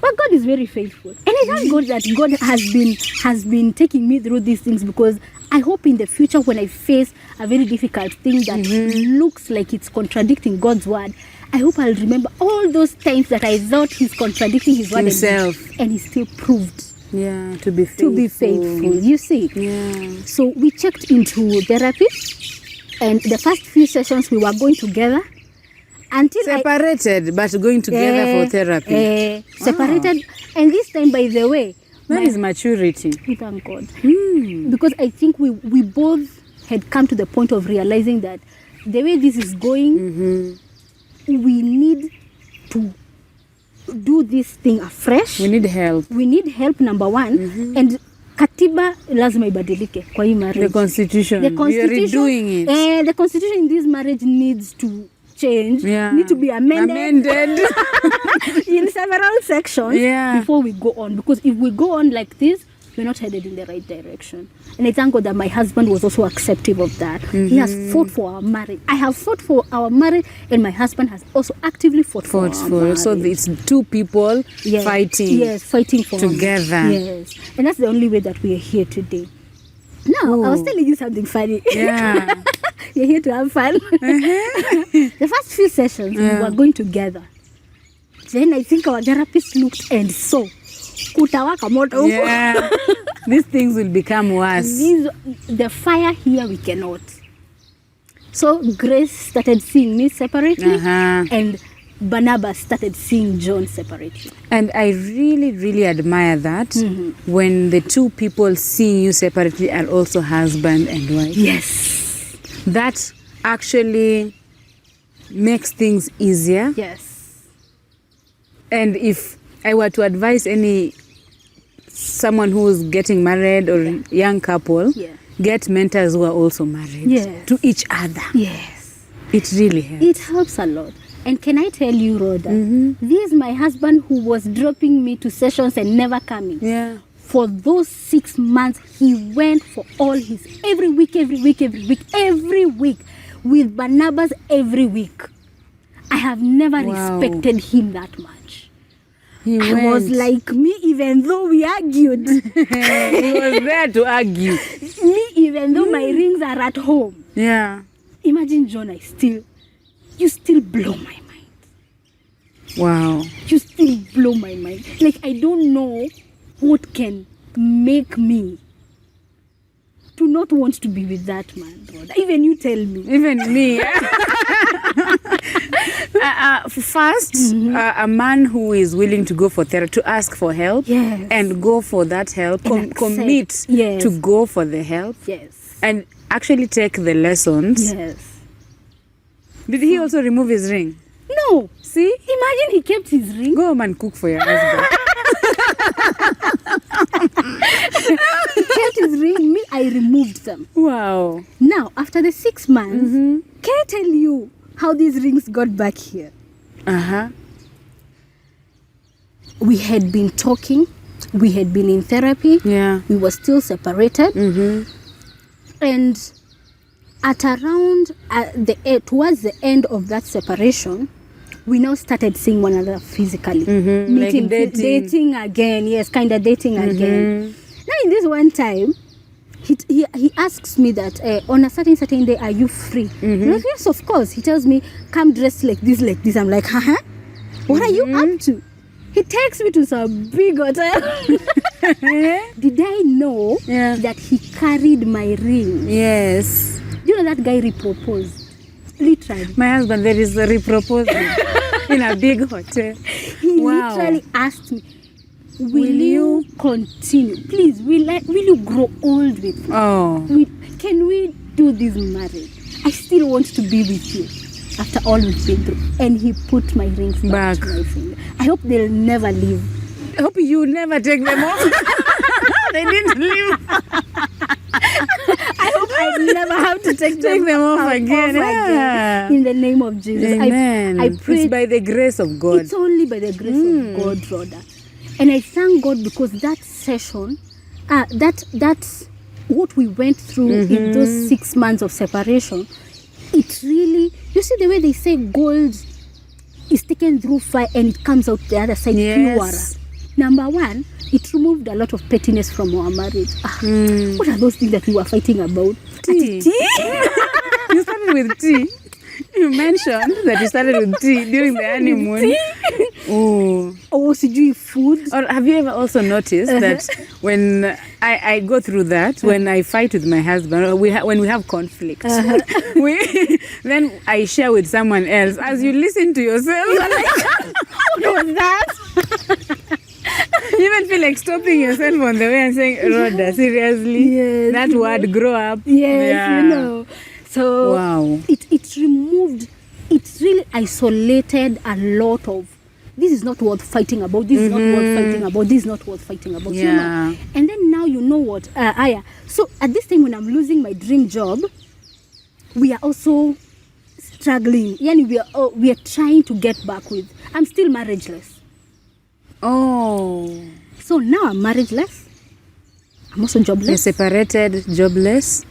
But God is very faithful. And I thank God that God has been taking me through these things, because I hope in the future when I face a very difficult thing that looks like it's contradicting God's word, I hope I'll remember all those times that I thought he's contradicting his word Himself. and he still proved To be faithful. You see? Yeah. So we checked into therapy, and the first few sessions we were going together until Separated, but going together for therapy. Separated. And this time, by the way, That is maturity. we thank God. Because I think we both had come to the point of realizing that the way this is going, we need to do this thing afresh. We need help. We need help, number one. And katiba lazima ibadilike kwa hii marriage. The constitution. The constitution, We are redoing it. The constitution in this marriage needs to change, Yeah. need to be amended in several sections before we go on. Because if we go on like this, we're not headed in the right direction. And I thank God that my husband was also accepting of that. He has fought for our marriage. I have fought for our marriage, and my husband has also actively fought for our marriage. So it's two people fighting. Yes, fighting for together. Our yes, and that's the only way that we are here today. Now, I was telling you something funny. Yeah. You're here to have fun. The first few sessions, we were going together. Then I think our therapist looked and saw. Kutawaka moto huko. Yeah. These things will become worse. The fire here, we cannot. So Grace started seeing me separately, and Barnabas started seeing John separately. And I really, really admire that when the two people seeing you separately are also husband and wife. Yes. That actually makes things easier. Yes. And if I were to advise someone who's getting married or young couple, get mentors who are also married to each other. Yes. It really helps. It helps a lot. And can I tell you, Rodah, this is my husband who was dropping me to sessions and never coming. Yeah. For those 6 months, he went for all his every week with Barnabas every week. I have never respected him that much. He was like me, even though we argued. He was there to argue. Me, even though my rings are at home. Yeah. Imagine, John, you still blow my mind. Wow. You still blow my mind. Like, I don't know what can make me to not want to be with that man, brother. Even you tell me. Even me. First, a man who is willing to go for therapy, to ask for help, and go for that help, commit to go for the help, and actually take the lessons. Yes. Did he also remove his ring? No. See? Imagine he kept his ring. Go home and cook for your husband. He kept his ring. Me, I removed them. Wow. Now, after the 6 months, can I tell you how these rings got back here? We had been talking. We had been in therapy. Yeah. We were still separated. And at around towards the end of that separation, we now started seeing one another physically. Meeting, like dating again. Yes, kind of dating again. Now in this one time, he asks me that on a certain day, are you free? Like, yes, of course. He tells me, come dressed like this. I'm like, what are you up to? He takes me to some big hotel. Did I know that he carried my ring? Yes. You know that guy reproposed. Literally. My husband, there is a reproposal in a big hotel. He literally asked me, will you continue? Please, will you grow old with me? Oh. Can we do this marriage? I still want to be with you after all we've been through. And he put my rings back to my finger. I hope they'll never leave. I hope you never take them off. They didn't leave. I hope I never have to take them off again. In the name of Jesus. Amen. I pray. It's by the grace of God. It's only by the grace of God, Rodah. And I thank God because that session, that's what we went through in those 6 months of separation. It really, you see the way they say gold is taken through fire and it comes out the other side purer. Number one, it removed a lot of pettiness from our marriage. What are those things that we were fighting about? Tea. You started with tea. You mentioned that you started with tea during the honeymoon. Oh, sijui food. Or have you ever also noticed that when I go through that, when I fight with my husband, or when we have conflict, then I share with someone else. As you listen to yourself, you're like, what was that? You even feel like stopping yourself on the way and saying, Rodah, seriously? Yes, that word, grow up. Yes, Yeah. So Wow. it removed, it really isolated a lot of, this is not worth fighting about, this is not worth fighting about, this is not worth fighting about. Yeah. And then now you know what, Aya. So at this time when I'm losing my dream job, we are also struggling. Yani we are trying to get back with, I'm still marriageless. Oh. So now I'm marriageless. I'm also jobless. You're separated, jobless.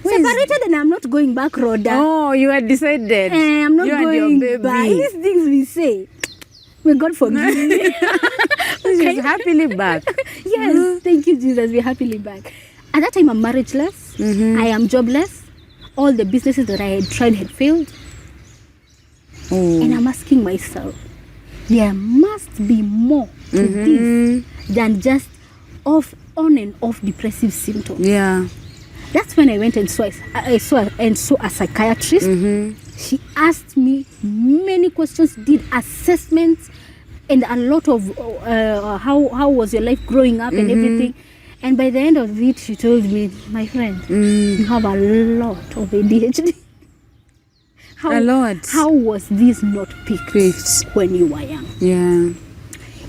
Separated and I'm not going back, Rodah. Oh, you had decided. I'm not you and going your back. baby. These things we say, may God forgive me. She's happily back. Yes, thank you, Jesus. We're happily back. At that time, I'm marriageless. I am jobless. All the businesses that I had tried had failed. Oh. And I'm asking myself, there must be more to this than just on and off depressive symptoms. Yeah. That's when I went and saw a psychiatrist. She asked me many questions, did assessments, and a lot of how was your life growing up and everything. And by the end of it, she told me, my friend, you have a lot of ADHD. A lot. How was this not picked when you were young? Yeah.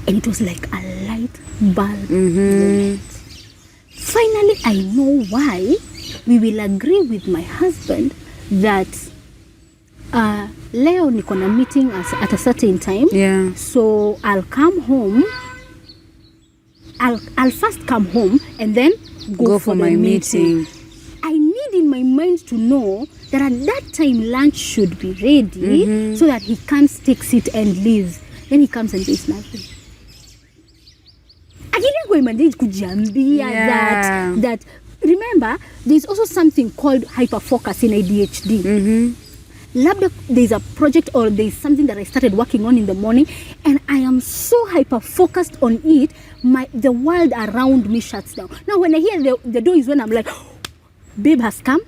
And it was like a light bulb moment. Finally, I know why we will agree with my husband that leo niko na meeting at a certain time. Yeah. So I'll come home. I'll first come home and then go for my meeting. I need in my mind to know that at that time lunch should be ready so that he comes, takes it and leaves. Then he comes and there's nothing. I didn't go imagine kujiambia that remember there's also something called hyperfocus in ADHD. Labda there's a project or there's something that I started working on in the morning and I am so hyper focused on it, the world around me shuts down. Now when I hear the door is when I'm like, babe has come.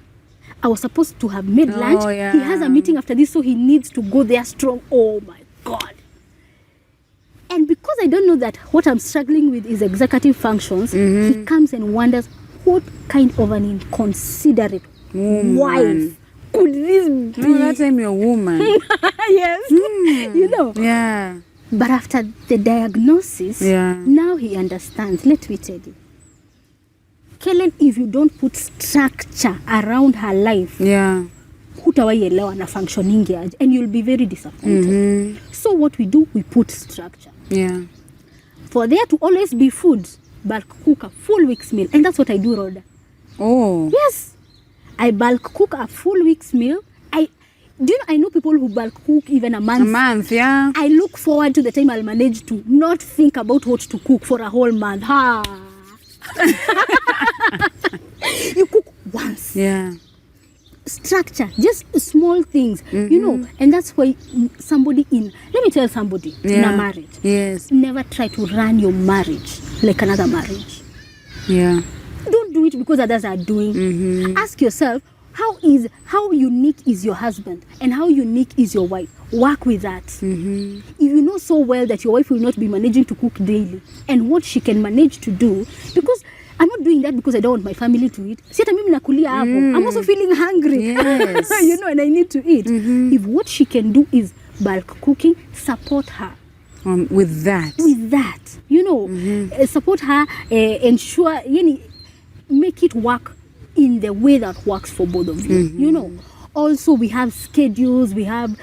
I was supposed to have made lunch. Yeah. He has a meeting after this, so he needs to go there strong. Oh my God. And because I don't know that what I'm struggling with is executive functions, he comes and wonders what kind of an inconsiderate wife could this be? No, that time you're a woman. Yes. You know. Yeah. But after the diagnosis, now he understands. Let me tell you. Kellen, if you don't put structure around her life, hutawaielewa na functioning aje, and you'll be very disappointed. So what we do, we put structure. Yeah. For there to always be food, bulk cook a full week's meal. And that's what I do, Rodah. Oh. Yes. I bulk cook a full week's meal. Do you know, I know people who bulk cook even a month. A month, yeah. I look forward to the time I'll manage to not think about what to cook for a whole month. You cook once. Yeah. Structure, just small things, you know, and that's why somebody let me tell somebody in a marriage, never try to run your marriage like another marriage. Yeah. Don't do it because others are doing. Ask yourself, how unique is your husband and how unique is your wife? Work with that. If you know so well that your wife will not be managing to cook daily and what she can manage to do, because I'm not doing that because I don't want my family to eat. I'm also feeling hungry. Yes. You know, and I need to eat. If what she can do is bulk cooking, support her. With that, you know, support her, ensure, make it work in the way that works for both of you. You know, also we have schedules, we have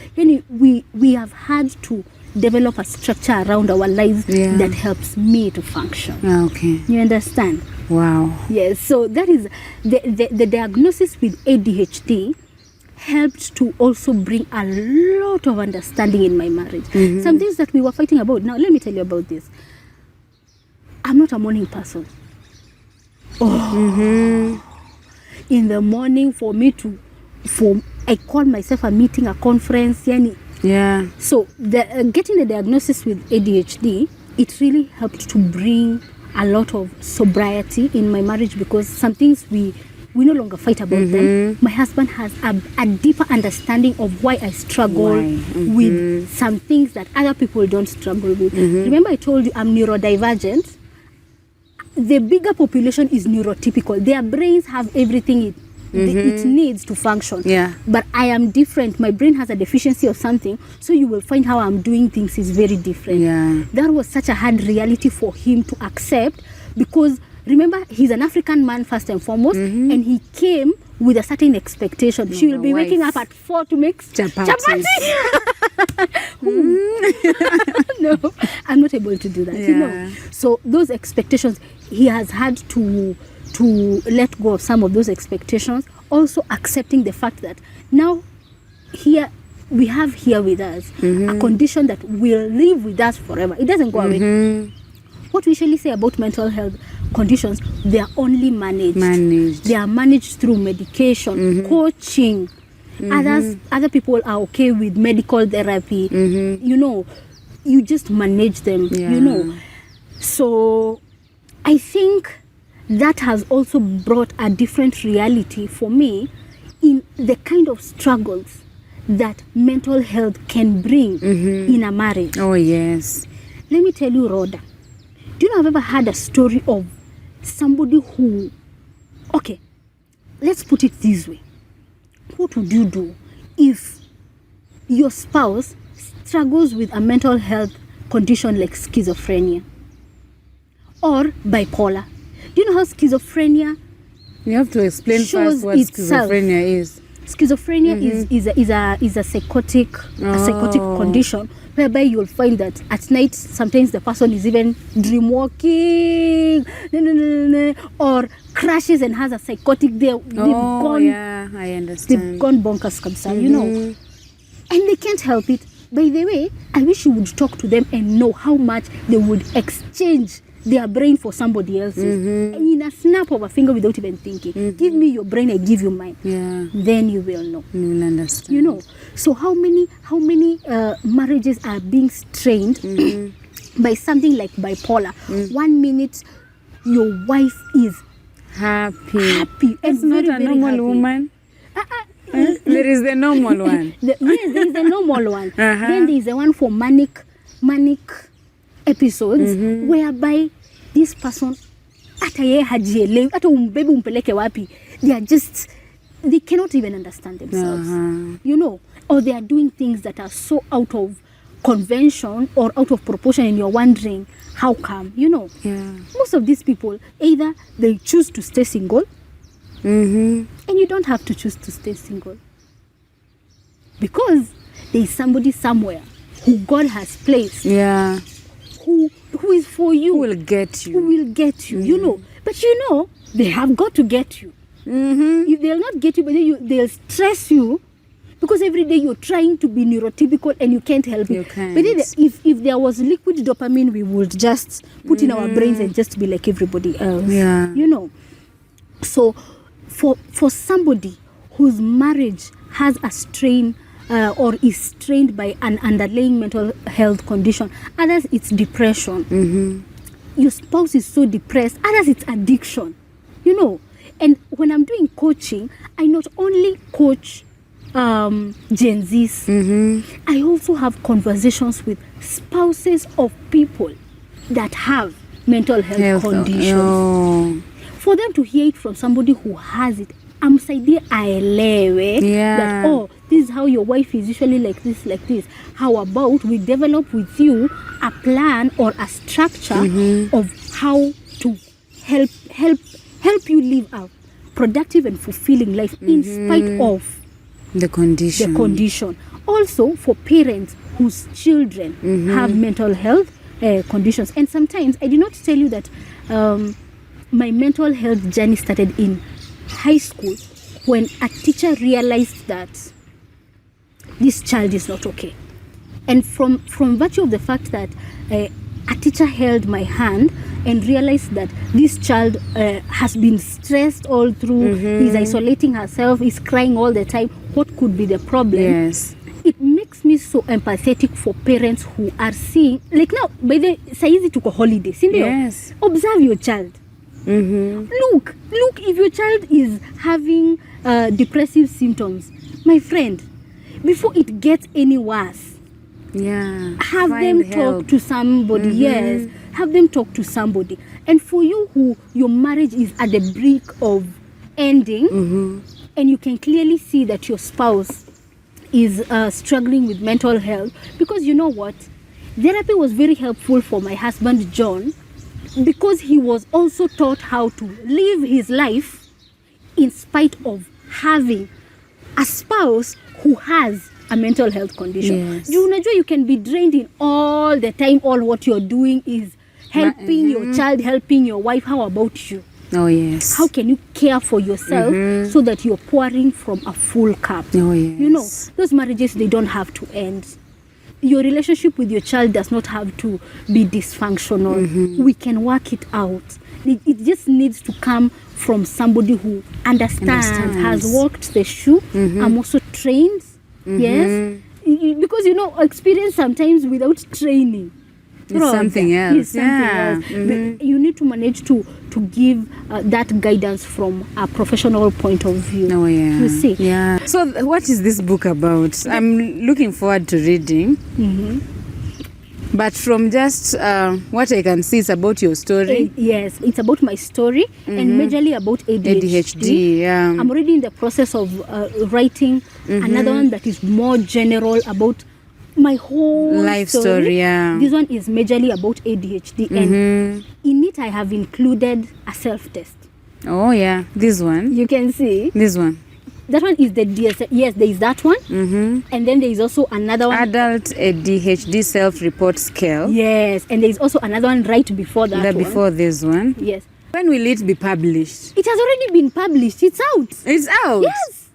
had to develop a structure around our lives that helps me to function. Okay. You understand? Wow. Yes. So that is the diagnosis with ADHD helped to also bring a lot of understanding in my marriage. Some things that we were fighting about. Now let me tell you about this. I'm not a morning person. In the morning I call myself a meeting, a conference, yani. Yeah. So getting the diagnosis with ADHD, it really helped to bring a lot of sobriety in my marriage, because some things we no longer fight about them. My husband has a deeper understanding of why I struggle with some things that other people don't struggle with. Remember I told you I'm neurodivergent. The bigger population is neurotypical. Their brains have everything it needs to function. Yeah. But I am different. My brain has a deficiency of something, so you will find how I'm doing things is very different. Yeah. That was such a hard reality for him to accept, because remember, he's an African man first and foremost, and he came with a certain expectation. She will be waking up at 4 to make chapati. No, I'm not able to do that. Yeah. You know. So those expectations, he has had to let go of some of those expectations. Also accepting the fact that now here we have here with us a condition that will live with us forever. It doesn't go away. What we usually say about mental health conditions, they are only managed. They are managed through medication, coaching. Other people are okay with medical therapy. You know, you just manage them. Yeah. You know, so I think that has also brought a different reality for me in the kind of struggles that mental health can bring in a marriage. Oh yes. Let me tell you, Rodah, do you know I've ever had a story of somebody who, okay, let's put it this way. What would you do if your spouse struggles with a mental health condition like schizophrenia or bipolar? Do you know how schizophrenia You have to explain shows first what itself? schizophrenia is. Schizophrenia is a psychotic condition whereby you'll find that at night sometimes the person is even dream walking or crashes and has a psychotic. They've gone, yeah, I understand. they've gone bonkers kamsa, you know, and they can't help it. By the way, I wish you would talk to them and know how much they would exchange their brain for somebody else's in a snap of a finger without even thinking. Give me your brain, I give you mine. Yeah, Then you will know. you will understand. You know, so how many marriages are being strained by something like bipolar? 1 minute your wife is happy. happy It's and not very, a very normal happy. woman. There is the normal one. Yes, there is a normal one. Then there is the one for manic episodes whereby this person hata yeye hajielewi, hata umbebe umpeleke wapi, they cannot even understand themselves. You know, or they are doing things that are so out of convention or out of proportion, and you're wondering how come, you know. Yeah. Most of these people, either they choose to stay single, and you don't have to choose to stay single, because there is somebody somewhere who God has placed, Yeah. who is for you, Who will get you? who will get you, you know. But you know, they have got to get you. If they'll not get you, but then they'll stress you, because every day you're trying to be neurotypical and you can't help You it. can't. But then if there was liquid dopamine, we would just put in our brains and just be like everybody else. Yeah. You know. So for somebody whose marriage has a strain or is strained by an underlying mental health condition, others it's depression. Your spouse is so depressed, others it's addiction, you know. And when I'm doing coaching, I not only coach Gen Zs, I also have conversations with spouses of people that have mental health conditions. Oh. For them to hear it from somebody who has it, amsaidie aelewe Yeah. that, this is how your wife is usually like this. How about we develop with you a plan or a structure of how to help you live a productive and fulfilling life in spite of The condition. Also for parents whose children have mental health conditions. And sometimes I did not tell you that my mental health journey started in high school when a teacher realized that this child is not okay. And from virtue of the fact that a teacher held my hand and realized that this child has been stressed all through, is isolating herself, is crying all the time. What could be the problem? Yes. It makes me so empathetic for parents who are seeing, like now, by the saizi tuko holiday, Yes. Observe your child. Look, if your child is having depressive symptoms, my friend, before it gets any worse, have them talk to somebody. Yes, have them talk to somebody. And for you who your marriage is at the brink of ending, and you can clearly see that your spouse is struggling with mental health, because you know what, therapy was very helpful for my husband John, because he was also taught how to live his life in spite of having a spouse who has a mental health condition. Yes. You can be drained in all the time. All what you're doing is helping your child, helping your wife. How about you? Oh, yes. How can you care for yourself so that you're pouring from a full cup? Oh, yes. You know, those marriages, they don't have to end. Your relationship with your child does not have to be dysfunctional. We can work it out. It just needs to come from somebody who understands. Has walked the shoe. I'm also trained. Yes. Because, experience sometimes without training. It's something else. It's something else. You need to manage to give that guidance from a professional point of view. Oh, yeah. You see? Yeah. So what is this book about? I'm looking forward to reading. But from just what I can see, it's about your story. Yes, it's about my story and majorly about ADHD. Yeah. I'm already in the process of writing another one that is more general about my whole life story. Yeah. This one is majorly about ADHD, and in it I have included a self-test. Oh, yeah. This one. You can see. This one. That one is the DSM. Yes, there is that one. And then there is also another one. Adult ADHD self-report scale. Yes, and there is also another one right before that one. Before this one. Yes. When will it be published? It has already been published. It's out. It's out? Yes.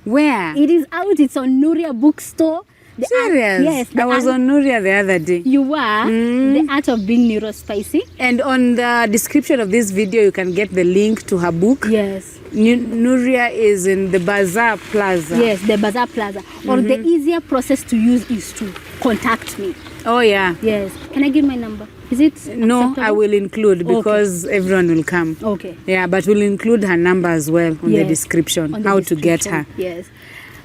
Where? It is out. It's on Nuria Bookstore. Serious? Yes. I was on Nuria the other day. You were. The Art of Being Neurospicy. And on the description of this video, you can get the link to her book. Yes. Nuria is in the Bazaar Plaza. Yes, the Bazaar Plaza. Or the easier process to use is to contact me. Oh, yeah. Yes. Can I give my number? Is it No, acceptable? I will include because everyone will come. Okay. Yeah, but we'll include her number as well on the description, On the how to get her. Yes.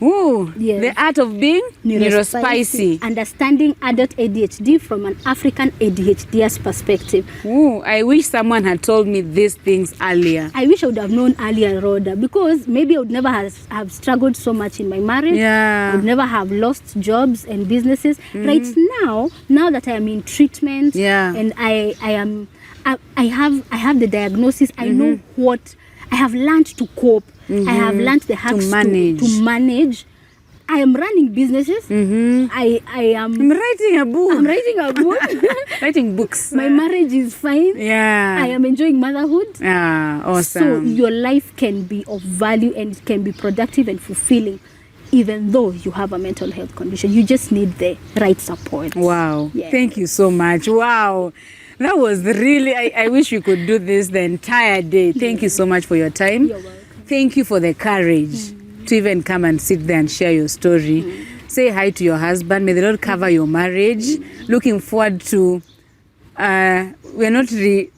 Ooh, Yes. The Art of Being Neurospicy. Understanding adult ADHD from an African ADHDer's perspective. Ooh, I wish someone had told me these things earlier. I wish I would have known earlier, Rhoda, because maybe I would never have struggled so much in my marriage. Yeah. I would never have lost jobs and businesses. Right now that I am in treatment, and I have the diagnosis, I know what I have learned to cope. I have learned the hacks to manage. I am running businesses. I'm writing a book. I'm writing a book. Writing books. My marriage is fine. Yeah. I am enjoying motherhood. Yeah, awesome. So your life can be of value and it can be productive and fulfilling, even though you have a mental health condition. You just need the right support. Wow. Yeah. Thank you so much. Wow. That was really, I wish we could do this the entire day. Thank you so much for your time. You're welcome. Thank you for the courage to even come and sit there and share your story. Say hi to your husband. May the Lord cover your marriage. Looking forward to, we're not moving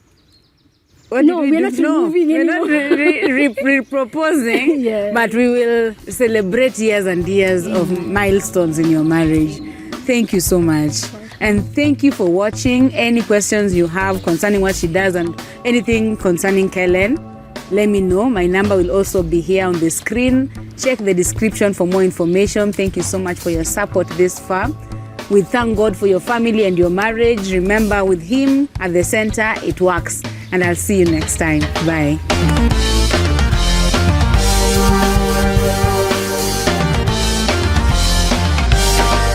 anymore. We're not proposing, Yeah. but we will celebrate years and years of milestones in your marriage. Thank you so much. And thank you for watching. Any questions you have concerning what she does and anything concerning Kellen, let me know. My number will also be here on the screen. Check the description for more information. Thank you so much for your support this far. We thank God for your family and your marriage. Remember, with Him at the center, it works. And I'll see you next time. Bye.